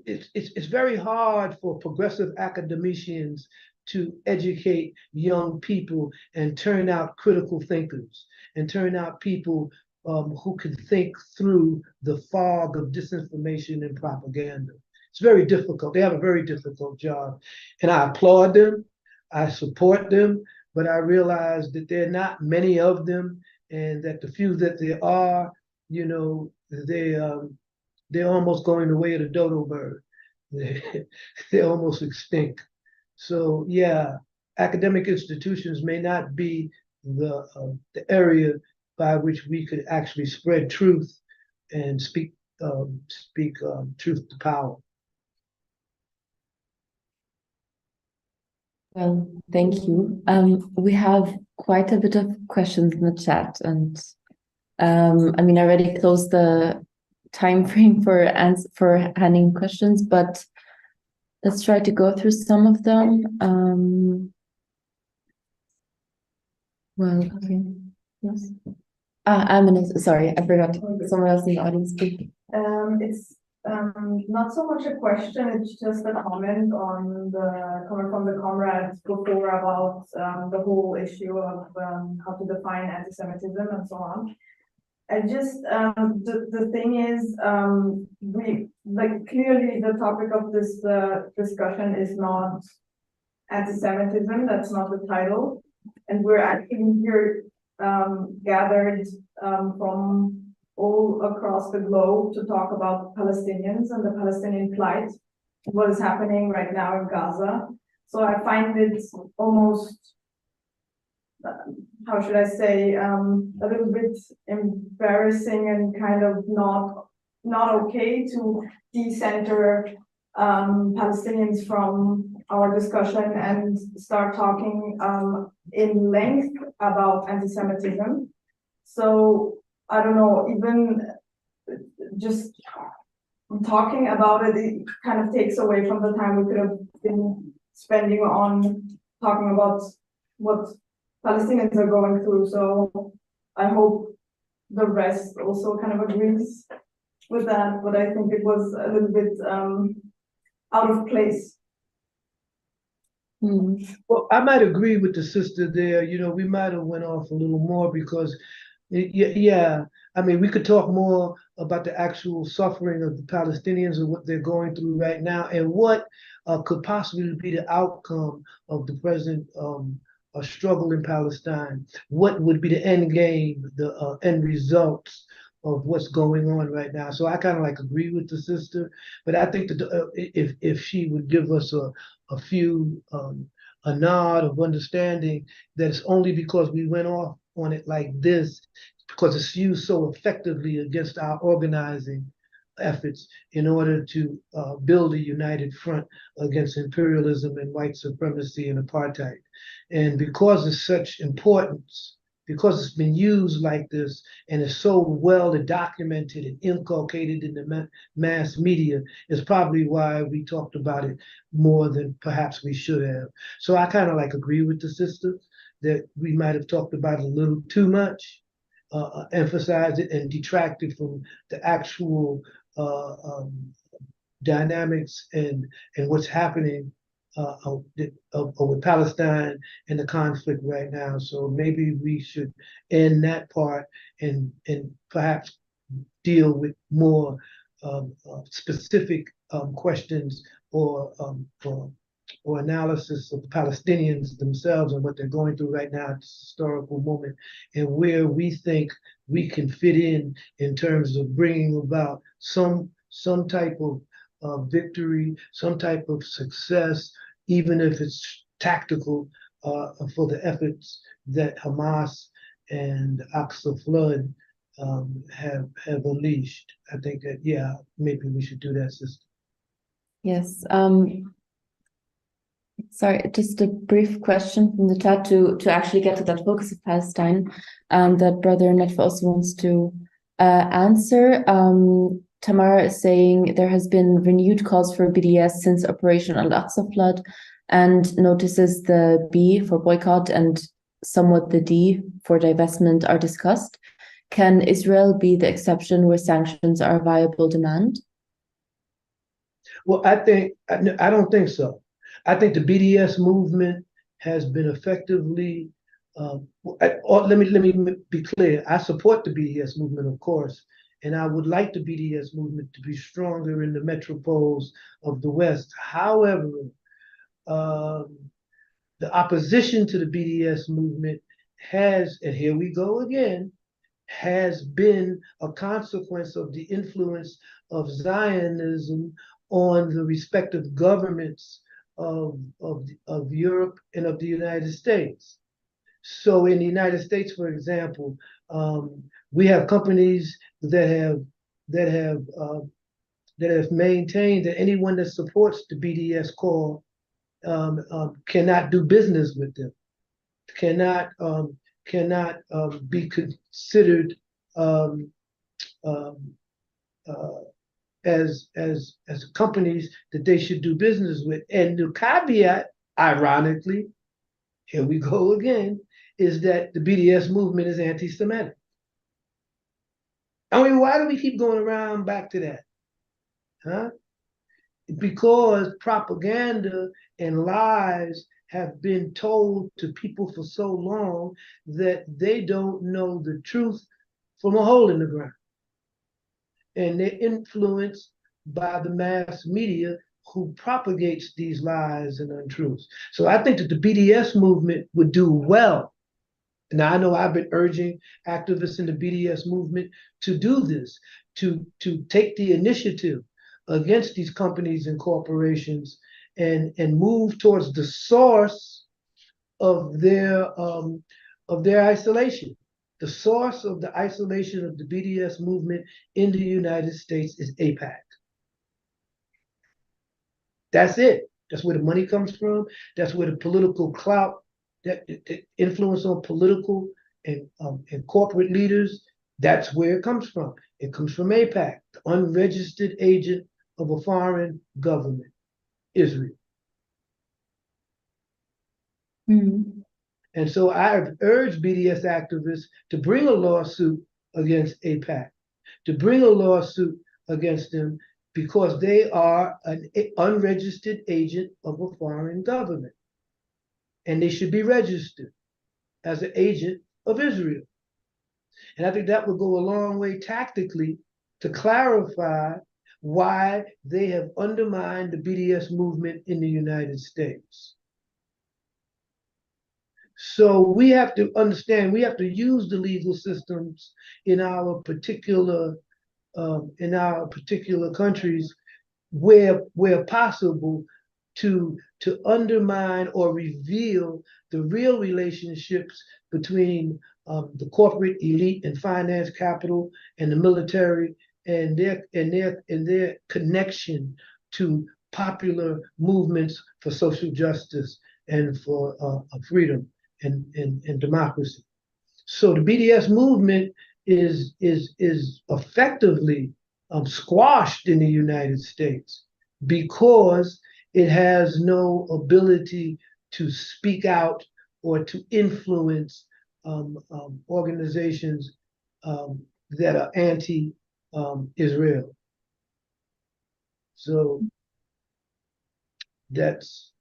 it's very hard for progressive academicians to educate young people and turn out critical thinkers and turn out people who can think through the fog of disinformation and propaganda. It's very difficult. They have a very difficult job. And I applaud them. I support them. But I realize that there are not many of them, and that the few that there are, they're almost going the way of the dodo bird. They're almost extinct. So yeah, academic institutions may not be the area by which we could actually spread truth and speak truth to power. Well, thank you. We have quite a bit of questions in the chat, and I already closed the time frame for handing questions, but let's try to go through some of them. Okay. Yes. Sorry, I forgot. Someone else in the audience speak. It's not so much a question, it's just a comment on coming from the comrades before about the whole issue of how to define anti-Semitism and so on. I just, the thing is, clearly the topic of this discussion is not anti-Semitism, that's not the title. And we're actually here gathered from all across the globe to talk about Palestinians and the Palestinian plight, what is happening right now in Gaza. So I find it almost, how should I say, a little bit embarrassing and kind of not okay to decenter Palestinians from our discussion and start talking in length about anti-Semitism. So I don't know, even just talking about it, it kind of takes away from the time we could have been spending on talking about what Palestinians are going through. So I hope the rest also kind of agrees with that, but I think it was a little bit out of place. Well, I might agree with the sister there. You know, we might have went off a little more because, yeah, I mean, we could talk more about the actual suffering of the Palestinians and what they're going through right now, and what could possibly be the outcome of the present struggle in Palestine. What would be the end game, the end results of what's going on right now. So I kind of like agree with the sister, but I think that if she would give us a few a nod of understanding that it's only because we went off on it like this, because it's used so effectively against our organizing efforts in order to build a united front against imperialism and white supremacy and apartheid. And because it's such importance, because it's been used like this and is so well documented and inculcated in the mass media, is probably why we talked about it more than perhaps we should have. So I kind of like agree with the sister that we might have talked about it a little too much, emphasized it and detracted from the actual dynamics and what's happening with Palestine and the conflict right now. So maybe we should end that part and perhaps deal with more specific questions or analysis of the Palestinians themselves and what they're going through right now at this historical moment, and where we think we can fit in terms of bringing about some type of victory, some type of success, even if it's tactical, for the efforts that Hamas and Aqsa Flood have unleashed. I think that, yeah, maybe we should do that, sister. Yes. Sorry, just a brief question from the chat to actually get to that focus of Palestine that Brother Netfa also wants to answer. Tamara is saying there has been renewed calls for BDS since Operation Al-Aqsa flood, and notices the B for boycott and somewhat the D for divestment are discussed. Can Israel be the exception where sanctions are a viable demand? Well, I don't think so. I think the BDS movement has been effectively. Let me be clear. I support the BDS movement, of course, and I would like the BDS movement to be stronger in the metropoles of the West. However, the opposition to the BDS movement has, and here we go again, has been a consequence of the influence of Zionism on the respective governments of Europe and of the United States. So in the United States, for example, we have companies that have maintained that anyone that supports the BDS call cannot do business with them, cannot be considered as companies that they should do business with. And the caveat, ironically, here we go again, is that the BDS movement is anti-Semitic. I mean, why do we keep going around back to that? Huh? Because propaganda and lies have been told to people for so long that they don't know the truth from a hole in the ground. And they're influenced by the mass media who propagates these lies and untruths. So I think that the BDS movement would do well. Now, I know I've been urging activists in the BDS movement to do this, to take the initiative against these companies and corporations and move towards the source of their isolation. The source of the isolation of the BDS movement in the United States is AIPAC. That's it. That's where the money comes from. That's where the political clout, that influence on political and corporate leaders, that's where it comes from. It comes from AIPAC, the unregistered agent of a foreign government, Israel. And so I have urged BDS activists to bring a lawsuit against AIPAC, to bring a lawsuit against them because they are an unregistered agent of a foreign government. And they should be registered as an agent of Israel. And I think that would go a long way tactically to clarify why they have undermined the BDS movement in the United States. So we have to understand, we have to use the legal systems in our particular countries where possible to undermine or reveal the real relationships between the corporate elite and finance capital and the military and their connection to popular movements for social justice and for freedom and democracy. So the BDS movement is effectively squashed in the United States because it has no ability to speak out or to influence organizations that are anti-Israel. So that's,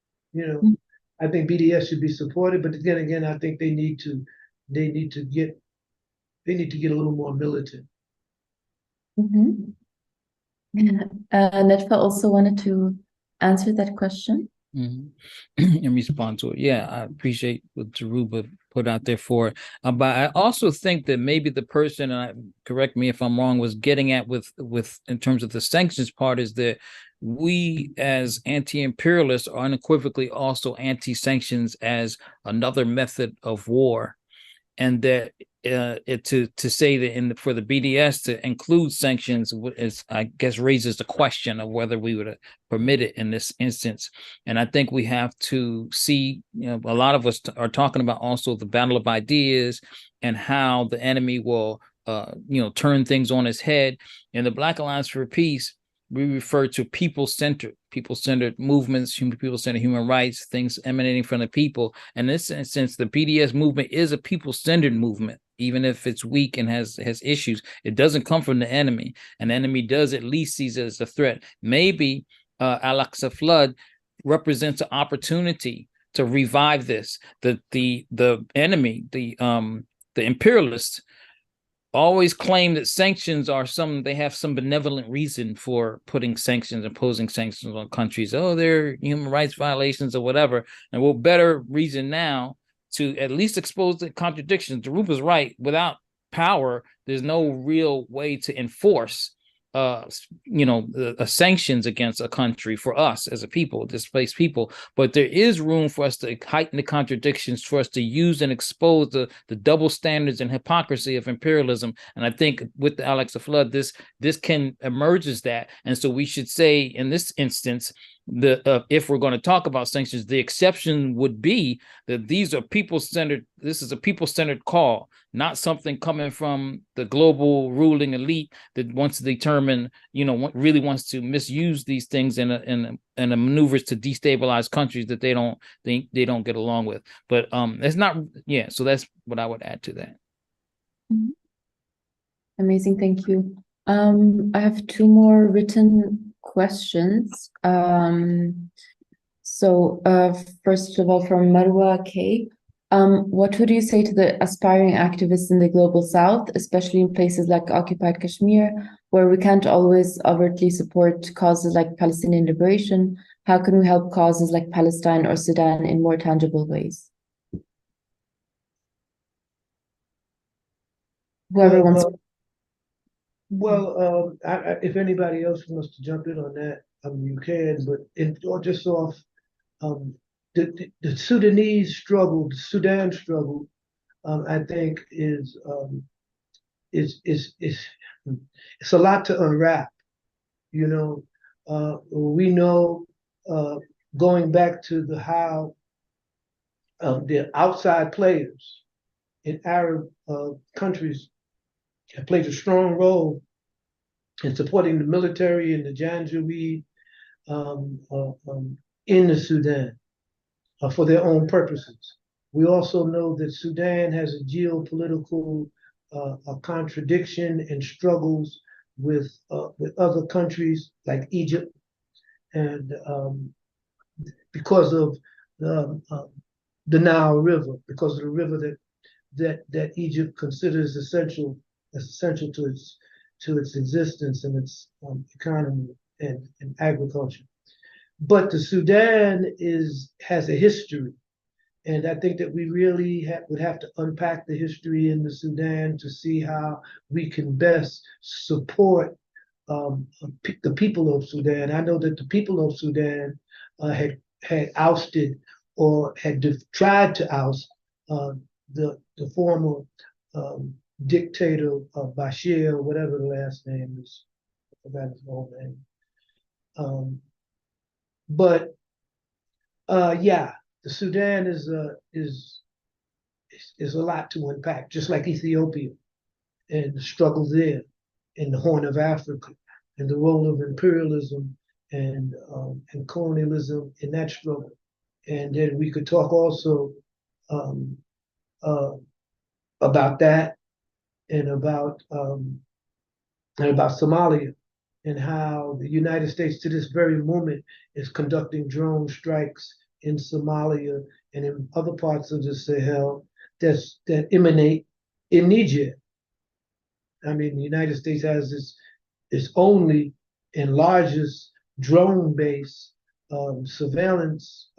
I think BDS should be supported, but then again, I think they need to get a little more militant. Mm-hmm. Netfa also wanted to answer that question. Mm-hmm. And respond to it. Yeah, I appreciate what Dhoruba put out there for it. But I also think that maybe the person, and correct me if I'm wrong, was getting at with in terms of the sanctions part is that we as anti-imperialists are unequivocally also anti-sanctions as another method of war. And that to say that for the BDS to include sanctions is, I guess, raises the question of whether we would permit it in this instance. And I think we have to see, a lot of us are talking about also the battle of ideas and how the enemy will, turn things on its head. In the Black Alliance for Peace, we refer to people-centered movements, people-centered human rights, things emanating from the people. And in this sense, the BDS movement is a people-centered movement, even if it's weak and has issues. It doesn't come from the enemy. An enemy does at least sees it as a threat. Maybe Al-Aqsa flood represents an opportunity to revive this. The enemy, the imperialists, always claim that sanctions are they have some benevolent reason for imposing sanctions on countries. Oh, they're human rights violations or whatever. And what better reason now to at least expose the contradictions? Dhoruba's right. Without power, there's no real way to enforce sanctions against a country for us as a people, displaced people. But there is room for us to heighten the contradictions, for us to use and expose the double standards and hypocrisy of imperialism. And I think with the Al-Aqsa flood, this can emerge as that. And so we should say in this instance, if we're going to talk about sanctions, the exception would be that these are people-centered. This is a people-centered call, not something coming from the global ruling elite that wants to determine, really wants to misuse these things in a maneuvers to destabilize countries that they don't get along with. But it's not. Yeah. So that's what I would add to that. Amazing. Thank you. I have two more written questions. So first of all, from Marwa K. What would you say to the aspiring activists in the global south, especially in places like occupied Kashmir, where we can't always overtly support causes like Palestinian liberation? How can we help causes like Palestine or Sudan in more tangible ways? Whoever wants to. Well, if anybody else wants to jump in on that, you can. But just off the Sudanese struggle, the Sudan struggle, I think is it's a lot to unwrap. We know going back to how the outside players in Arab countries have played a strong role in supporting the military and the Janjaweed in the Sudan for their own purposes. We also know that Sudan has a geopolitical a contradiction and struggles with other countries like Egypt, and because of the Nile River, because of the river that Egypt considers essential to its existence and its economy and agriculture. But the Sudan has a history, and I think that we really would have to unpack the history in the Sudan to see how we can best support the people of Sudan. I know that the people of Sudan had ousted or had tried to oust the former dictator Bashir, whatever the last name is. I forgot his whole name. But yeah, the Sudan is a lot to unpack, just like Ethiopia and the struggle there in the Horn of Africa and the role of imperialism and colonialism in that struggle. And then we could talk also about that and about Somalia and how the United States to this very moment is conducting drone strikes in Somalia and in other parts of the Sahel that emanate in Niger. I mean, the United States has its only and largest drone base, surveillance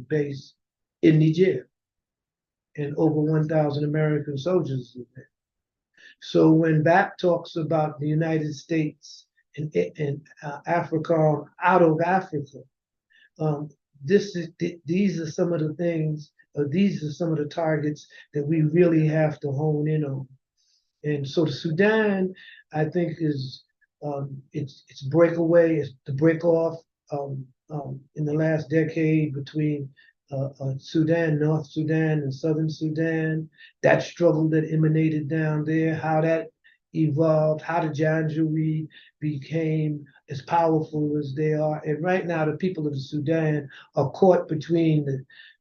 base in Niger, and over 1,000 American soldiers live there. So when BAP talks about the United States and Africa out of Africa, these are some of the things, these are some of the targets that we really have to hone in on. And so the Sudan, I think, is its breakaway, is the break off in the last decade between Sudan, North Sudan, and Southern Sudan. That struggle that emanated down there, how that evolved, how the Janjaweed became as powerful as they are. And right now, the people of the Sudan are caught between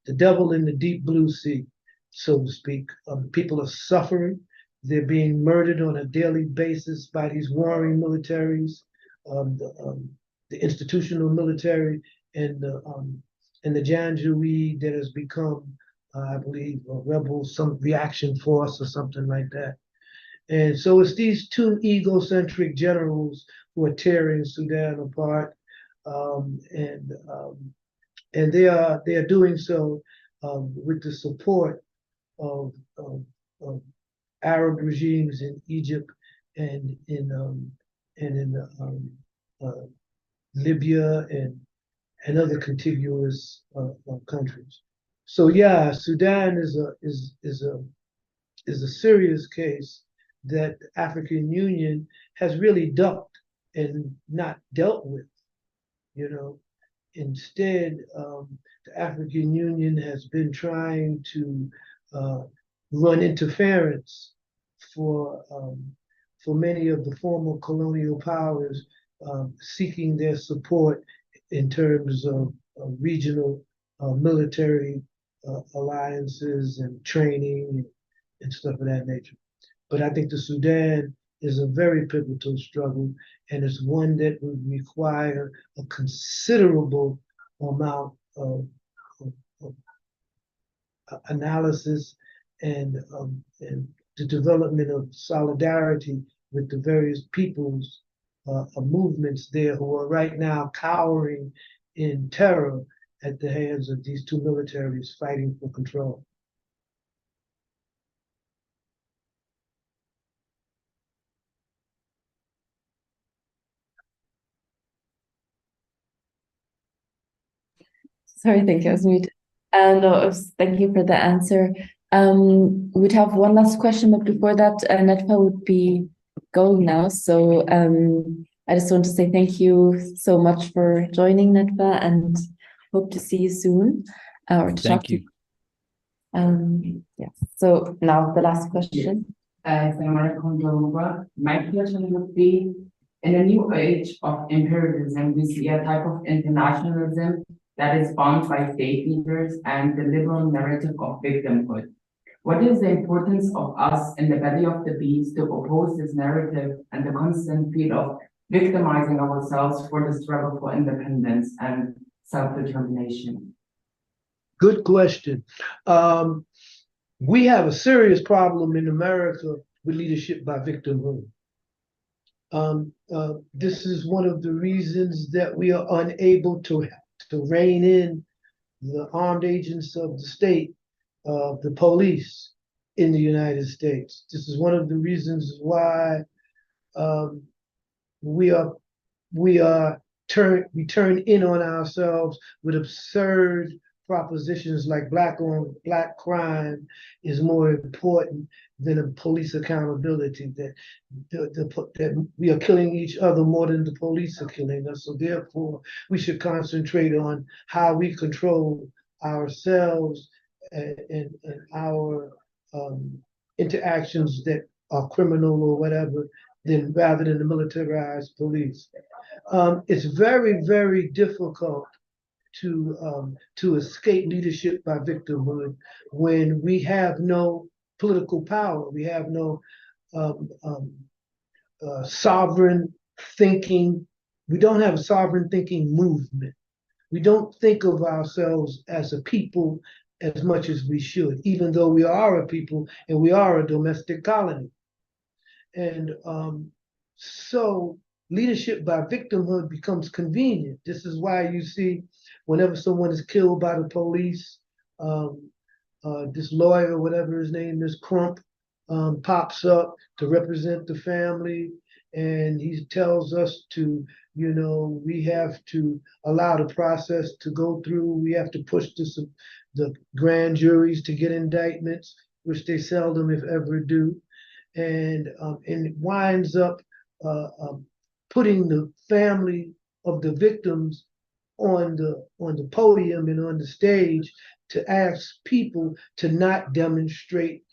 the devil in the deep blue sea, so to speak. People are suffering. They're being murdered on a daily basis by these warring militaries, the institutional military, and the Janjaweed that has become, I believe, a rebel, some reaction force or something like that. And so it's these two egocentric generals who are tearing Sudan apart, and they are doing so with the support of Arab regimes in Egypt and in Libya and other contiguous countries. So yeah, Sudan is a serious case that the African Union has really ducked and not dealt with. You know, instead, the African Union has been trying to run interference for many of the former colonial powers, seeking their support in terms of regional military alliances and training and stuff of that nature. But I think the Sudan is a very pivotal struggle, and it's one that would require a considerable amount of analysis and the development of solidarity with the various peoples, movements there who are right now cowering in terror at the hands of these two militaries fighting for control. Sorry, thank you. I was muted. No, thank you for the answer. We'd have one last question, but before that, Netfa would be going now. So I just want to say thank you so much for joining, Netfa, and hope to see you soon. Or to Thank talk you. to you. Yeah. So now the last question. Assalamualaikum, Dhoruba. My question would be, in a new age of imperialism, we see a type of internationalism that is bound by state leaders and the liberal narrative of victimhood. What is the importance of us in the belly of the beast to oppose this narrative and the constant feel of victimizing ourselves for the struggle for independence and self-determination? Good question. We have a serious problem in America with leadership by victimhood. This is one of the reasons that we are unable to rein in the armed agents of the state, the police in the United States. This is one of the reasons why we turn in on ourselves with absurd propositions like black on black crime is more important than a police accountability, that we are killing each other more than the police are killing us. So therefore, we should concentrate on how we control ourselves and our interactions that are criminal or whatever, rather than the militarized police. It's very, very difficult to escape leadership by victimhood when we have no political power. We have no sovereign thinking. We don't have a sovereign thinking movement. We don't think of ourselves as a people as much as we should, even though we are a people and we are a domestic colony. And so leadership by victimhood becomes convenient. This is why you see whenever someone is killed by the police, this lawyer, whatever his name is, Crump, pops up to represent the family, and he tells us to, we have to allow the process to go through. We have to push the grand juries to get indictments, which they seldom, if ever, do. And it winds up putting the family of the victims on the podium and on the stage to ask people to not demonstrate,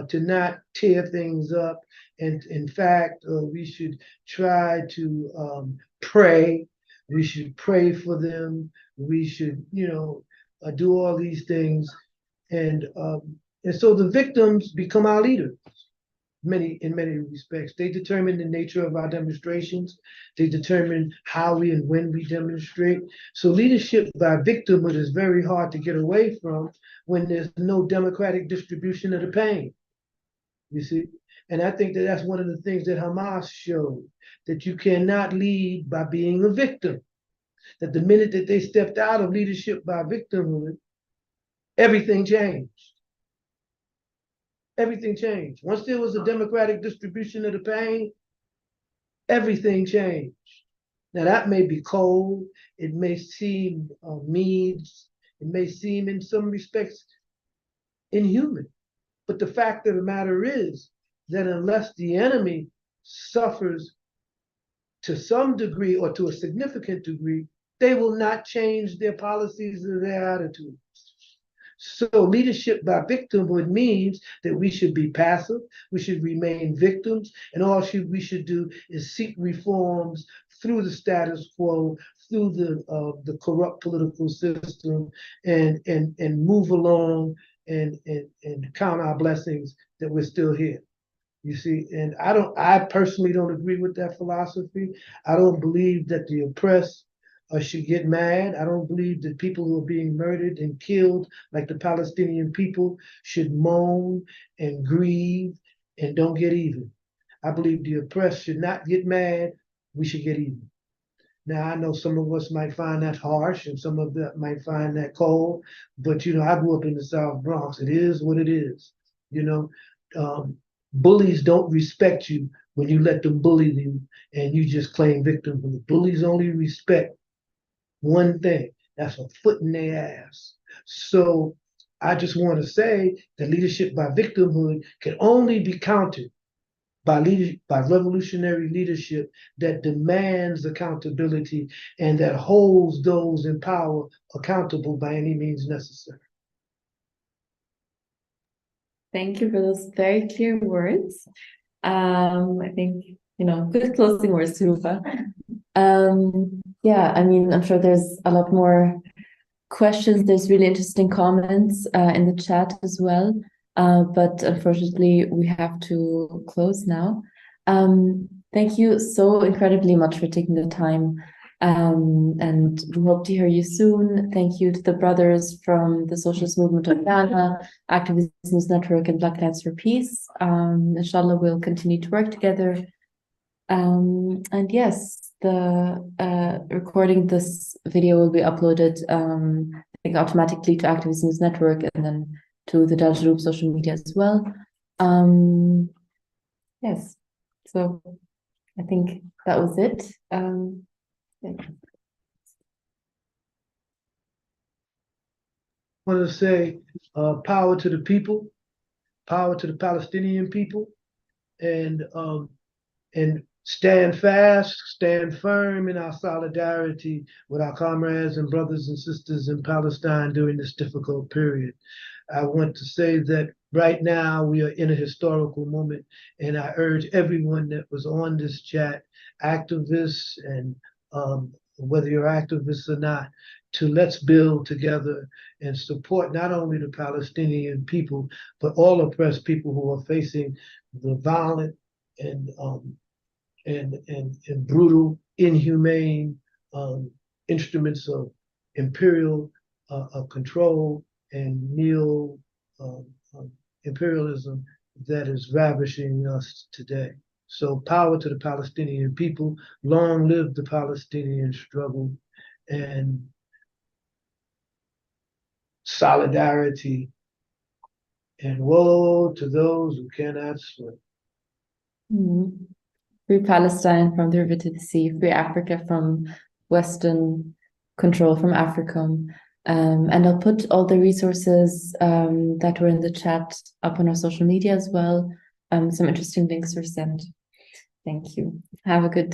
to not tear things up. And in fact, we should try to pray. We should pray for them. We should, do all these things. And so the victims become our leaders. In many respects. They determine the nature of our demonstrations. They determine how we and when we demonstrate. So leadership by victimhood is very hard to get away from when there's no democratic distribution of the pain, you see? And I think that that's one of the things that Hamas showed, that you cannot lead by being a victim. That the minute that they stepped out of leadership by victimhood, everything changed. Everything changed. Once there was a democratic distribution of the pain, everything changed. Now that may be cold, it may seem mean, it may seem in some respects inhuman, but the fact of the matter is that unless the enemy suffers to some degree or to a significant degree, they will not change their policies or their attitudes. So leadership by victimhood means that we should be passive, we should remain victims, and all we should do is seek reforms through the status quo, through the corrupt political system, and move along and count our blessings that we're still here. You see, and I personally don't agree with that philosophy. I don't believe that the oppressed should get mad. I don't believe that people who are being murdered and killed, like the Palestinian people, should moan and grieve and don't get even. I believe the oppressed should not get mad. We should get even. Now, I know some of us might find that harsh and some of that might find that cold, but I grew up in the South Bronx. It is what it is. Bullies don't respect you when you let them bully you and you just claim victimhood. Bullies only respect one thing, that's a foot in their ass. So I just want to say that leadership by victimhood can only be countered by revolutionary leadership that demands accountability and that holds those in power accountable by any means necessary. Thank you for those very clear words. I think, good closing words, Dhoruba. Yeah, I mean, I'm sure there's a lot more questions. There's really interesting comments in the chat as well. but unfortunately we have to close now. Thank you so incredibly much for taking the time, and we hope to hear you soon. Thank you to the brothers from the Socialist Movement of Ghana, Activist News Network, and Black Lines for Peace. Inshallah, we'll continue to work together. And yes, the recording of this video will be uploaded, I think, automatically to Activist News Network and then to the Janub social media as well. Yes, so I think that was it. Yeah. I want to say power to the people, power to the Palestinian people, and stand fast, stand firm in our solidarity with our comrades and brothers and sisters in Palestine during this difficult period. I want to say that right now we are in a historical moment, and I urge everyone that was on this chat, activists and whether you're activists or not, to let's build together and support not only the Palestinian people, but all oppressed people who are facing the violent and brutal, inhumane instruments of imperial control and neo imperialism that is ravishing us today. So power to the Palestinian people, long live the Palestinian struggle, and solidarity, and woe to those who cannot swim. Mm-hmm. Free Palestine from the river to the sea, free Africa from Western control from Africa. And I'll put all the resources that were in the chat up on our social media as well. Some interesting links were sent. Thank you. Have a good